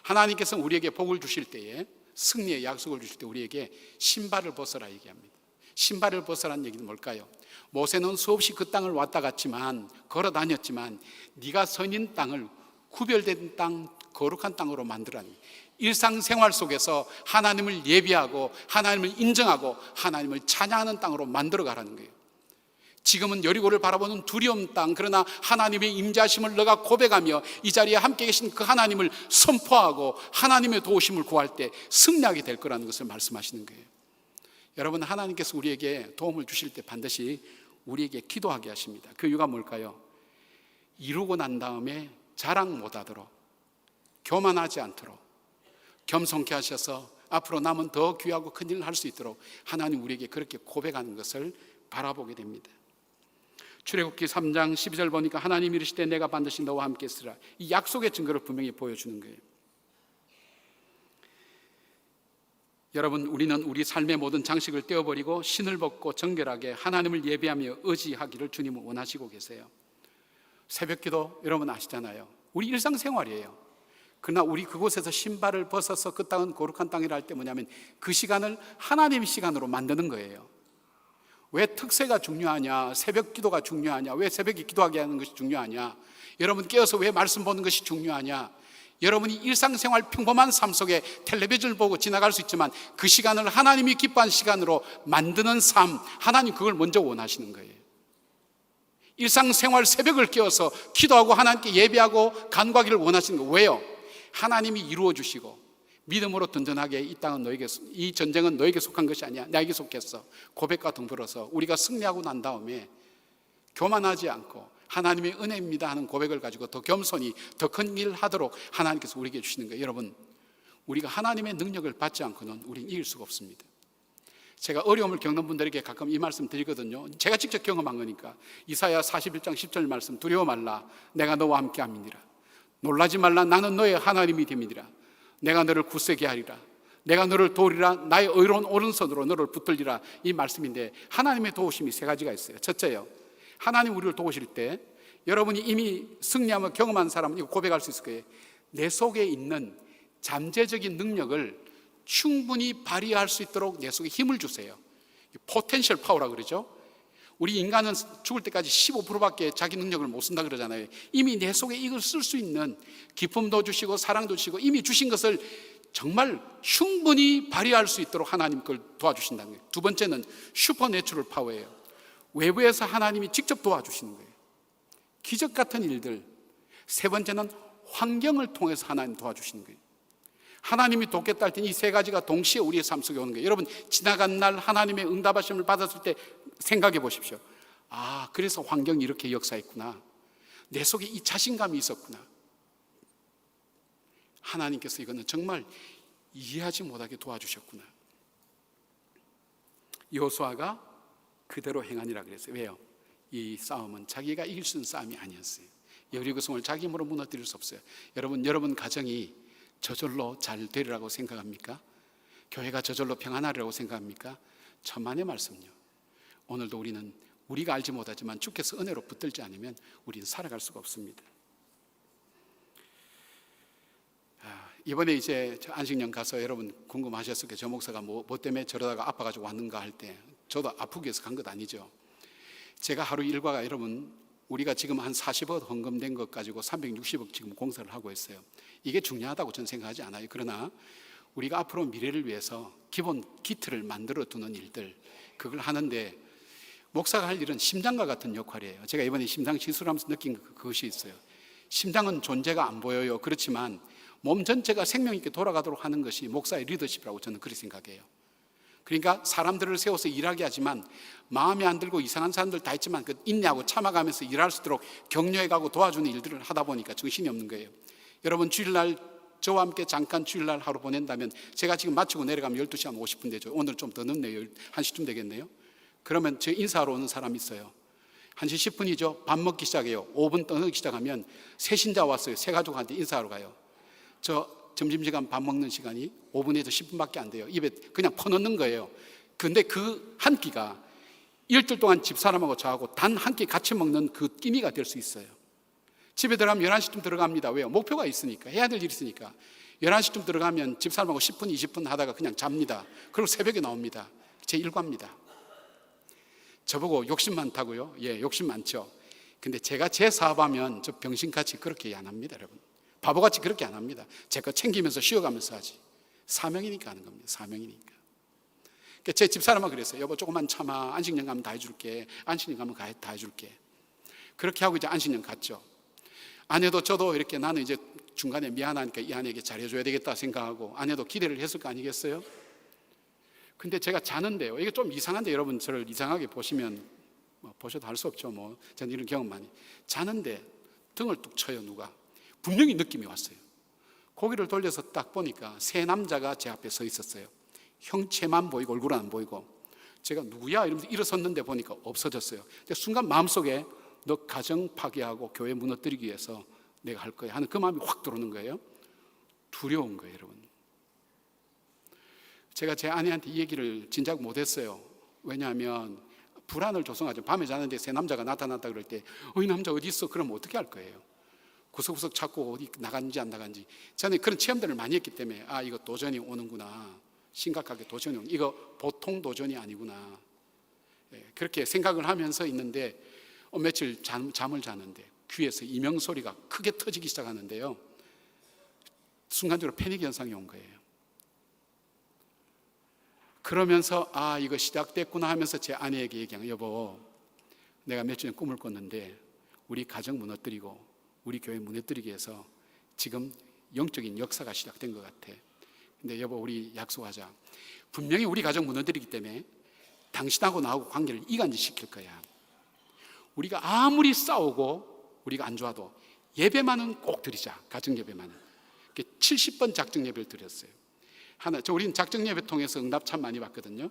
하나님께서 우리에게 복을 주실 때에, 승리의 약속을 주실 때 우리에게 신발을 벗어라 얘기합니다. 신발을 벗어라는 얘기는 뭘까요? 모세는 수없이 그 땅을 왔다 갔지만, 걸어 다녔지만 네가 선인 땅을 구별된 땅, 거룩한 땅으로 만들라니, 일상생활 속에서 하나님을 예비하고 하나님을 인정하고 하나님을 찬양하는 땅으로 만들어 가라는 거예요. 지금은 여리고를 바라보는 두려움 땅, 그러나 하나님의 임재하심을 너가 고백하며 이 자리에 함께 계신 그 하나님을 선포하고 하나님의 도우심을 구할 때 승리하게 될 거라는 것을 말씀하시는 거예요. 여러분, 하나님께서 우리에게 도움을 주실 때 반드시 우리에게 기도하게 하십니다. 그 이유가 뭘까요? 이루고 난 다음에 자랑 못하도록, 교만하지 않도록 겸손케 하셔서 앞으로 남은 더 귀하고 큰 일을 할 수 있도록 하나님 우리에게 그렇게 고백하는 것을 바라보게 됩니다. 출애굽기 3장 12절 보니까 하나님이 이르시되 내가 반드시 너와 함께 있으라, 이 약속의 증거를 분명히 보여주는 거예요. 여러분, 우리는 우리 삶의 모든 장식을 떼어버리고 신을 벗고 정결하게 하나님을 예배하며 의지하기를 주님은 원하시고 계세요. 새벽기도 여러분 아시잖아요. 우리 일상생활이에요. 그러나 우리 그곳에서 신발을 벗어서 그 땅은 거룩한 땅이라 할 때 뭐냐면 그 시간을 하나님의 시간으로 만드는 거예요. 왜 특세가 중요하냐? 새벽 기도가 중요하냐? 왜 새벽에 기도하게 하는 것이 중요하냐? 여러분 깨어서 왜 말씀 보는 것이 중요하냐? 여러분이 일상생활 평범한 삶 속에 텔레비전을 보고 지나갈 수 있지만 그 시간을 하나님이 기뻐하는 시간으로 만드는 삶, 하나님 그걸 먼저 원하시는 거예요. 일상생활 새벽을 깨어서 기도하고 하나님께 예배하고 간구하기를 원하시는 거예요. 왜요? 하나님이 이루어 주시고 믿음으로 든든하게 이 땅은 너에게, 이 전쟁은 너에게 속한 것이 아니야, 나에게 속했어 고백과 동불어서 우리가 승리하고 난 다음에 교만하지 않고 하나님의 은혜입니다 하는 고백을 가지고 더 겸손히 더 큰 일 하도록 하나님께서 우리에게 주시는 거예요. 여러분, 우리가 하나님의 능력을 받지 않고는 우리는 이길 수가 없습니다. 제가 어려움을 겪는 분들에게 가끔 이 말씀 드리거든요. 제가 직접 경험한 거니까. 이사야 41장 10절 말씀, 두려워 말라, 내가 너와 함께 함이니라. 놀라지 말라. 나는 너의 하나님이 됨이니라. 내가 너를 굳세게 하리라. 내가 너를 도우리라. 나의 의로운 오른손으로 너를 붙들리라. 이 말씀인데, 하나님의 도우심이 세 가지가 있어요. 첫째요, 하나님 우리를 도우실 때, 여러분이 이미 승리하며 경험한 사람은 이거 고백할 수 있을 거예요. 내 속에 있는 잠재적인 능력을 충분히 발휘할 수 있도록 내 속에 힘을 주세요. 포텐셜 파워라고 그러죠. 우리 인간은 죽을 때까지 15%밖에 자기 능력을 못 쓴다 그러잖아요. 이미 내 속에 이걸 쓸 수 있는 기쁨도 주시고 사랑도 주시고 이미 주신 것을 정말 충분히 발휘할 수 있도록 하나님 걸 도와주신다는 거예요. 두 번째는 슈퍼내추럴 파워예요. 외부에서 하나님이 직접 도와주시는 거예요. 기적 같은 일들. 세 번째는 환경을 통해서 하나님 도와주시는 거예요. 하나님이 돕겠다 할 때 이 세 가지가 동시에 우리의 삶 속에 오는 거예요. 여러분, 지나간 날 하나님의 응답하심을 받았을 때 생각해 보십시오. 아, 그래서 환경이 이렇게 역사했구나. 내 속에 이 자신감이 있었구나. 하나님께서 이거는 정말 이해하지 못하게 도와주셨구나. 여호수아가 그대로 행하니라 그랬어요. 왜요? 이 싸움은 자기가 이길 수 있는 싸움이 아니었어요. 여리고성을 자기 힘으로 무너뜨릴 수 없어요. 여러분 가정이 저절로 잘 되리라고 생각합니까? 교회가 저절로 평안하리라고 생각합니까? 천만의 말씀요. 오늘도 우리는 우리가 알지 못하지만 주께서 은혜로 붙들지 않으면 우리는 살아갈 수가 없습니다. 이번에 이제 안식년 가서 여러분 궁금하셨을 거예요. 저 목사가 뭐 때문에 저러다가 아파가지고 왔는가 할 때, 저도 아프기 위해서 간 것 아니죠. 제가 하루 일과가, 여러분 우리가 지금 한 40억 헌금된 것 가지고 360억 지금 공사를 하고 있어요. 이게 중요하다고 저는 생각하지 않아요. 그러나 우리가 앞으로 미래를 위해서 기본 기틀을 만들어 두는 일들, 그걸 하는데 목사가 할 일은 심장과 같은 역할이에요. 제가 이번에 심장 시술하면서 느낀 그것이 있어요. 심장은 존재가 안 보여요. 그렇지만 몸 전체가 생명 있게 돌아가도록 하는 것이 목사의 리더십이라고 저는 그렇게 생각해요. 그러니까 사람들을 세워서 일하게 하지만 마음에 안 들고 이상한 사람들 다 있지만 그 인내하고 참아가면서 일할 수 있도록 격려해가고 도와주는 일들을 하다 보니까 정신이 없는 거예요. 여러분 주일날 저와 함께 잠깐 주일날 하루 보낸다면, 제가 지금 마치고 내려가면 12시 한 50분 되죠. 오늘 좀 더 늦네요. 1시쯤 되겠네요. 그러면 저 인사하러 오는 사람이 있어요. 1시 10분이죠. 밥 먹기 시작해요. 5분 떠나기 시작하면 새신자 왔어요. 새 가족한테 인사하러 가요. 저 점심시간 밥 먹는 시간이 5분에서 10분밖에 안 돼요. 입에 그냥 퍼넣는 거예요. 근데 그 한 끼가 일주일 동안 집사람하고 저하고 단 한 끼 같이 먹는 그 끼니가 될 수 있어요. 집에 들어가면 11시쯤 들어갑니다. 왜요? 목표가 있으니까, 해야 될 일이 있으니까. 11시쯤 들어가면 집사람하고 10분, 20분 하다가 그냥 잡니다. 그리고 새벽에 나옵니다. 제 일과입니다. 저보고 욕심 많다고요? 예, 욕심 많죠. 근데 제가 제 사업하면 저 병신같이 그렇게 안 합니다, 여러분. 바보같이 그렇게 안 합니다. 제 거 챙기면서 쉬어가면서 하지. 사명이니까 하는 겁니다. 사명이니까. 그러니까 제 집사람은 그랬어요. 여보 조금만 참아. 안식년 가면 다 해줄게. 안식년 가면 다 해줄게. 그렇게 하고 이제 안식년 갔죠. 아내도 저도 이렇게, 나는 이제 중간에 미안하니까 이 아내에게 잘해줘야 되겠다 생각하고 아내도 기대를 했을 거 아니겠어요? 근데 제가 자는데요, 이게 좀 이상한데, 여러분 저를 이상하게 보시면 뭐 보셔도 할 수 없죠. 뭐 저는 이런 경험 많이. 자는데 등을 뚝 쳐요. 누가 분명히 느낌이 왔어요. 고개를 돌려서 딱 보니까 세 남자가 제 앞에 서 있었어요. 형체만 보이고 얼굴은 안 보이고. 제가 누구야 이러면서 일어섰는데 보니까 없어졌어요. 근데 순간 마음속에 너 가정 파괴하고 교회 무너뜨리기 위해서 내가 할 거야 하는 그 마음이 확 들어오는 거예요. 두려운 거예요, 여러분. 제가 제 아내한테 이 얘기를 진작 못했어요. 왜냐하면 불안을 조성하죠. 밤에 자는데 새 남자가 나타났다 그럴 때 이 남자 어디 있어? 그러면 어떻게 할 거예요? 구석구석 찾고 어디 나간지 안 나간지. 저는 그런 체험들을 많이 했기 때문에 이거 도전이 오는구나. 심각하게 도전이 오는, 이거 보통 도전이 아니구나. 그렇게 생각을 하면서 있는데 며칠 잠을 자는데 귀에서 이명 소리가 크게 터지기 시작하는데요. 순간적으로 패닉 현상이 온 거예요. 그러면서 이거 시작됐구나 하면서 제 아내에게 얘기한 거예요. 여보, 내가 며칠 전에 꿈을 꿨는데 우리 가정 무너뜨리고 우리 교회 무너뜨리기 위해서 지금 영적인 역사가 시작된 것 같아. 근데 여보, 우리 약속하자. 분명히 우리 가정 무너뜨리기 때문에 당신하고 나하고 관계를 이간질시킬 거야. 우리가 아무리 싸우고 우리가 안 좋아도 예배만은 꼭 드리자. 가정 예배만은. 70번 작정 예배를 드렸어요. 우리는 작정 예배 통해서 응답 참 많이 받거든요.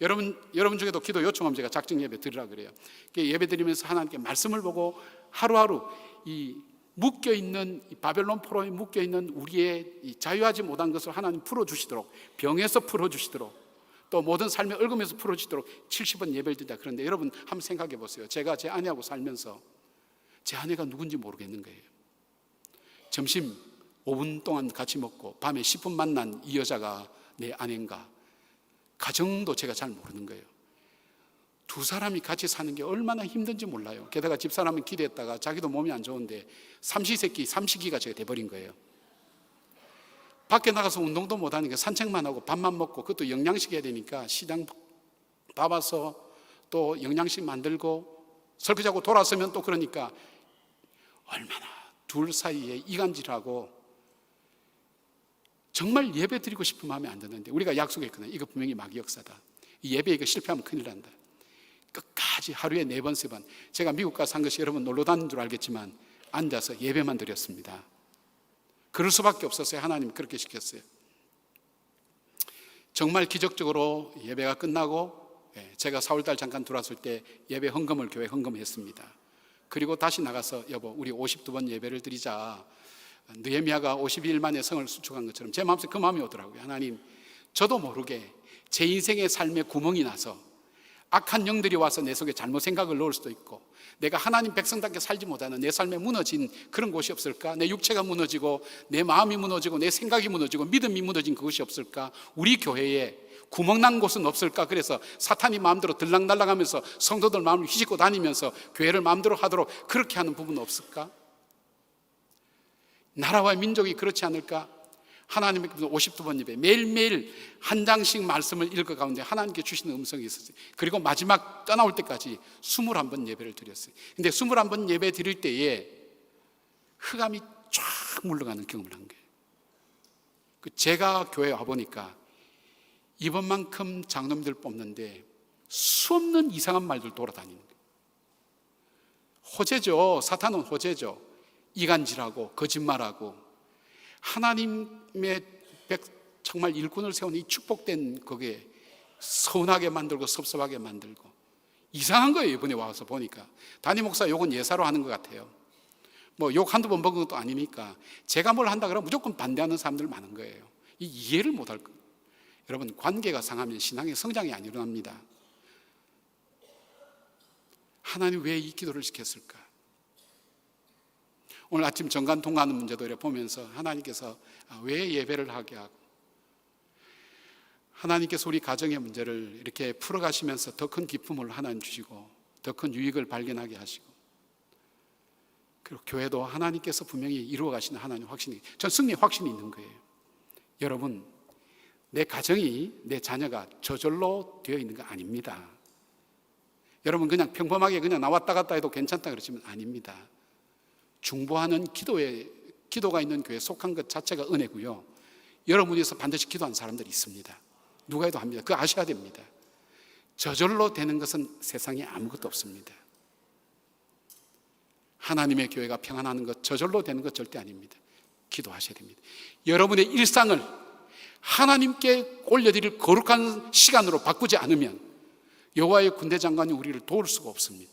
여러분 중에도 기도 요청하면 제가 작정 예배 드리라 그래요. 예배 드리면서 하나님께 말씀을 보고 하루하루 이 묶여있는 바벨론 포로에 묶여있는 우리의 이 자유하지 못한 것을 하나님 풀어주시도록, 병에서 풀어주시도록, 또 모든 삶의 얽음에서 풀어주시도록 70번 예배를 드린다. 그런데 여러분 한번 생각해 보세요. 제가 제 아내하고 살면서 제 아내가 누군지 모르겠는 거예요. 점심 5분 동안 같이 먹고 밤에 10분 만난 이 여자가 내 아내인가, 가정도 제가 잘 모르는 거예요. 두 사람이 같이 사는 게 얼마나 힘든지 몰라요. 게다가 집사람은 기대했다가 자기도 몸이 안 좋은데 삼시세끼 삼시기가 제가 돼버린 거예요. 밖에 나가서 운동도 못하니까 산책만 하고 밥만 먹고, 그것도 영양식 해야 되니까 시장 봐봐서 또 영양식 만들고 설거지하고 돌아서면 또, 그러니까 얼마나 둘 사이에 이간질하고, 정말 예배 드리고 싶은 마음이 안 드는데 우리가 약속했거든요. 이거 분명히 마귀 역사다. 이 예배 이거 실패하면 큰일 난다. 끝까지 하루에 4번, 3번. 제가 미국 가서 한 것이 여러분 놀러 다니는 줄 알겠지만 앉아서 예배만 드렸습니다. 그럴 수밖에 없었어요. 하나님 그렇게 시켰어요. 정말 기적적으로 예배가 끝나고 제가 4월달 잠깐 들어왔을 때 예배 헌금을 교회 헌금했습니다. 그리고 다시 나가서 여보 우리 52번 예배를 드리자. 느헤미야가 52일 만에 성을 수축한 것처럼 제 마음속에 그 마음이 오더라고요. 하나님, 저도 모르게 제 인생의 삶에 구멍이 나서 악한 영들이 와서 내 속에 잘못 생각을 넣을 수도 있고, 내가 하나님 백성답게 살지 못하는 내 삶에 무너진 그런 곳이 없을까? 내 육체가 무너지고 내 마음이 무너지고 내 생각이 무너지고 믿음이 무너진 그것이 없을까? 우리 교회에 구멍난 곳은 없을까? 그래서 사탄이 마음대로 들락날락하면서 성도들 마음을 휘짓고 다니면서 교회를 마음대로 하도록 그렇게 하는 부분은 없을까? 나라와 민족이 그렇지 않을까? 하나님의 52번 예배, 매일매일 한 장씩 말씀을 읽어 가운데 하나님께 주시는 음성이 있었어요. 그리고 마지막 떠나올 때까지 21번 예배를 드렸어요. 근데 21번 예배 드릴 때에 흑암이 쫙 물러가는 경험을 한 거예요. 제가 교회에 와보니까 이번만큼 장로님들 뽑는데 수없는 이상한 말들 돌아다니는 거예요. 호재죠. 사탄은 호재죠. 이간질하고 거짓말하고, 하나님의 정말 일꾼을 세운 이 축복된 거기에 서운하게 만들고 섭섭하게 만들고, 이상한 거예요. 이번에 와서 보니까 담임 목사 욕은 예사로 하는 것 같아요. 뭐 욕 한두 번 먹은 것도 아니니까 제가 뭘 한다 그러면 무조건 반대하는 사람들 많은 거예요. 이해를 못할 거예요. 여러분, 관계가 상하면 신앙의 성장이 안 일어납니다. 하나님 왜 이 기도를 시켰을까? 오늘 아침 정관 통과하는 문제도 이렇게 보면서 하나님께서 왜 예배를 하게 하고, 하나님께서 우리 가정의 문제를 이렇게 풀어가시면서 더 큰 기쁨을 하나님 주시고 더 큰 유익을 발견하게 하시고, 그리고 교회도 하나님께서 분명히 이루어 가시는 하나님 확신이, 전 승리의 확신이 있는 거예요. 여러분, 내 가정이, 내 자녀가 저절로 되어 있는 거 아닙니다. 여러분 그냥 평범하게 그냥 나왔다 갔다 해도 괜찮다 그러시면 아닙니다. 중보하는 기도가 있는 교회에 속한 것 자체가 은혜고요. 여러분에서 반드시 기도하는 사람들이 있습니다. 누가 해도 합니다. 그거 아셔야 됩니다. 저절로 되는 것은 세상에 아무것도 없습니다. 하나님의 교회가 평안하는 것, 저절로 되는 것 절대 아닙니다. 기도하셔야 됩니다. 여러분의 일상을 하나님께 올려드릴 거룩한 시간으로 바꾸지 않으면 여호와의 군대 장관이 우리를 도울 수가 없습니다.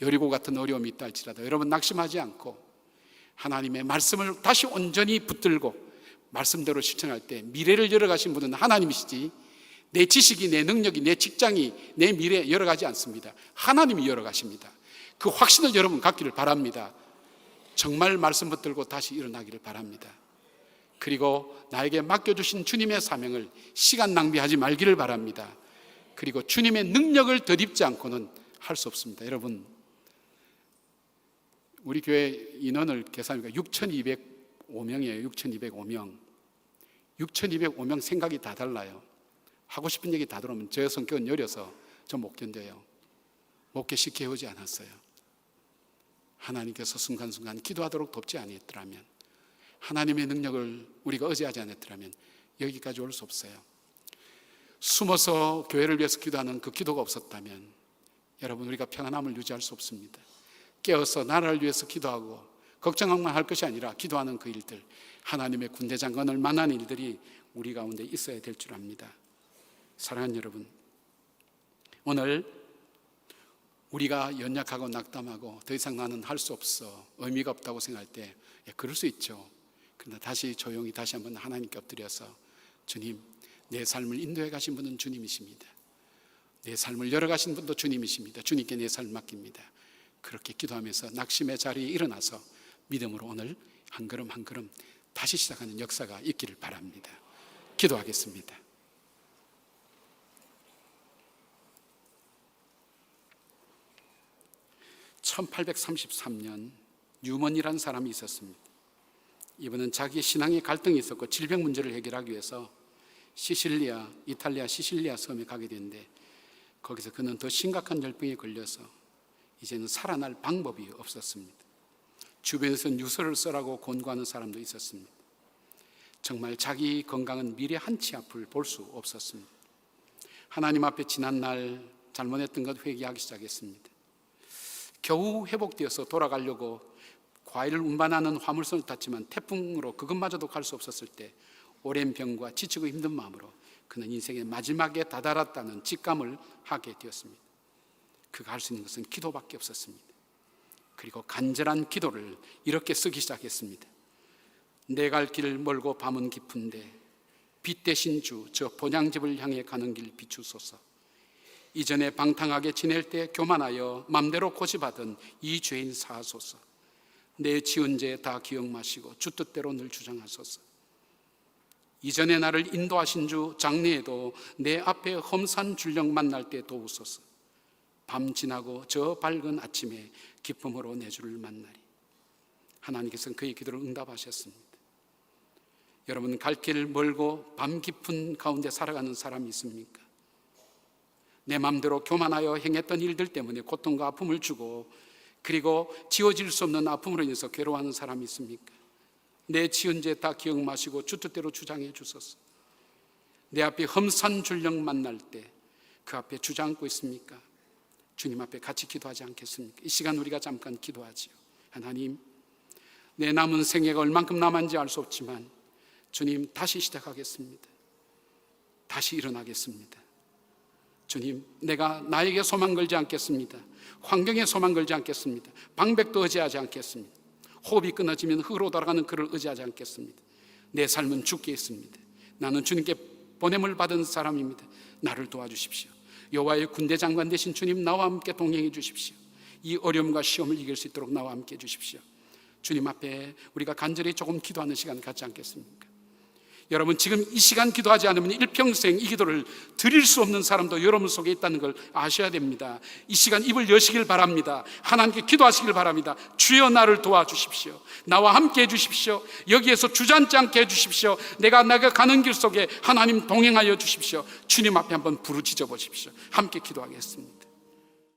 여리고 같은 어려움이 있다 할지라도 여러분 낙심하지 않고 하나님의 말씀을 다시 온전히 붙들고 말씀대로 실천할 때 미래를 열어가신 분은 하나님이시지, 내 지식이, 내 능력이, 내 직장이, 내 미래 열어가지 않습니다. 하나님이 열어가십니다. 그 확신을 여러분 갖기를 바랍니다. 정말 말씀 붙들고 다시 일어나기를 바랍니다. 그리고 나에게 맡겨주신 주님의 사명을 시간 낭비하지 말기를 바랍니다. 그리고 주님의 능력을 덧입지 않고는 할 수 없습니다. 여러분, 우리 교회 인원을 계산하니까 6,205명이에요. 6,205명. 6,205명 생각이 다 달라요. 하고 싶은 얘기 다 들어오면 제 성격은 여려서 저 못 견뎌요. 목회 시켜오지 않았어요. 하나님께서 순간순간 기도하도록 돕지 않았더라면, 하나님의 능력을 우리가 의지하지 않았더라면 여기까지 올 수 없어요. 숨어서 교회를 위해서 기도하는 그 기도가 없었다면 여러분, 우리가 평안함을 유지할 수 없습니다. 깨어서 나라를 위해서 기도하고 걱정만 할 것이 아니라 기도하는 그 일들, 하나님의 군대 장관을 만난 일들이 우리 가운데 있어야 될 줄 압니다. 사랑하는 여러분, 오늘 우리가 연약하고 낙담하고 더 이상 나는 할 수 없어, 의미가 없다고 생각할 때 그럴 수 있죠. 그러나 다시 조용히 다시 한번 하나님께 엎드려서 주님, 내 삶을 인도해 가신 분은 주님이십니다. 내 삶을 열어가신 분도 주님이십니다. 주님께 내 삶을 맡깁니다. 그렇게 기도하면서 낙심의 자리에 일어나서 믿음으로 오늘 한 걸음 한 걸음 다시 시작하는 역사가 있기를 바랍니다. 기도하겠습니다. (1833년) 뉴먼이라는 사람이 있었습니다. 이분은 자기의 신앙에 갈등이 있었고 질병 문제를 해결하기 위해서 이탈리아 시실리아 섬에 가게 되는데, 거기서 그는 더 심각한 열병에 걸려서 이제는 살아날 방법이 없었습니다. 주변에서는 유서를 써라고 권고하는 사람도 있었습니다. 정말 자기 건강은 미래 한치 앞을 볼 수 없었습니다. 하나님 앞에 지난날 잘못했던 것 회개하기 시작했습니다. 겨우 회복되어서 돌아가려고 과일을 운반하는 화물선을 탔지만 태풍으로 그것마저도 갈 수 없었을 때 오랜 병과 지치고 힘든 마음으로 그는 인생의 마지막에 다다랐다는 직감을 하게 되었습니다. 그가 할 수 있는 것은 기도밖에 없었습니다. 그리고 간절한 기도를 이렇게 쓰기 시작했습니다. 내 갈 길 멀고 밤은 깊은데 빛 대신 주 저 본향집을 향해 가는 길 비추소서. 이전에 방탕하게 지낼 때 교만하여 맘대로 고집하던 이 죄인 사하소서. 내 지은 죄 다 기억 마시고 주 뜻대로 늘 주장하소서. 이전에 나를 인도하신 주 장래에도 내 앞에 험산 줄령 만날 때 도우소서. 밤 지나고 저 밝은 아침에 기쁨으로 내 주를 만나리. 하나님께서는 그의 기도를 응답하셨습니다. 여러분, 갈 길 멀고 밤 깊은 가운데 살아가는 사람이 있습니까? 내 마음대로 교만하여 행했던 일들 때문에 고통과 아픔을 주고 그리고 지워질 수 없는 아픔으로 인해서 괴로워하는 사람이 있습니까? 내 지은 죄 다 기억 마시고 주 뜻대로 주장해 주소서. 내 앞에 험산 줄령 만날 때 그 앞에 주저앉고 있습니까? 주님 앞에 같이 기도하지 않겠습니까? 이 시간 우리가 잠깐 기도하지요. 하나님, 내 남은 생애가 얼만큼 남았는지 알 수 없지만 주님, 다시 시작하겠습니다. 다시 일어나겠습니다. 주님, 내가 나에게 소망 걸지 않겠습니다. 환경에 소망 걸지 않겠습니다. 방백도 의지하지 않겠습니다. 호흡이 끊어지면 흙으로 돌아가는 그를 의지하지 않겠습니다. 내 삶은 주께 있습니다. 나는 주님께 보냄을 받은 사람입니다. 나를 도와주십시오. 여호와의 군대 장관 되신 주님, 나와 함께 동행해 주십시오. 이 어려움과 시험을 이길 수 있도록 나와 함께 해 주십시오. 주님 앞에 우리가 간절히 조금 기도하는 시간 갖지 않겠습니까? 여러분, 지금 이 시간 기도하지 않으면 일평생 이 기도를 드릴 수 없는 사람도 여러분 속에 있다는 걸 아셔야 됩니다. 이 시간 입을 여시길 바랍니다. 하나님께 기도하시길 바랍니다. 주여, 나를 도와주십시오. 나와 함께 해주십시오. 여기에서 주저앉지 않게 해주십시오. 내가 가는 길 속에 하나님 동행하여 주십시오. 주님 앞에 한번 부르짖어 보십시오. 함께 기도하겠습니다.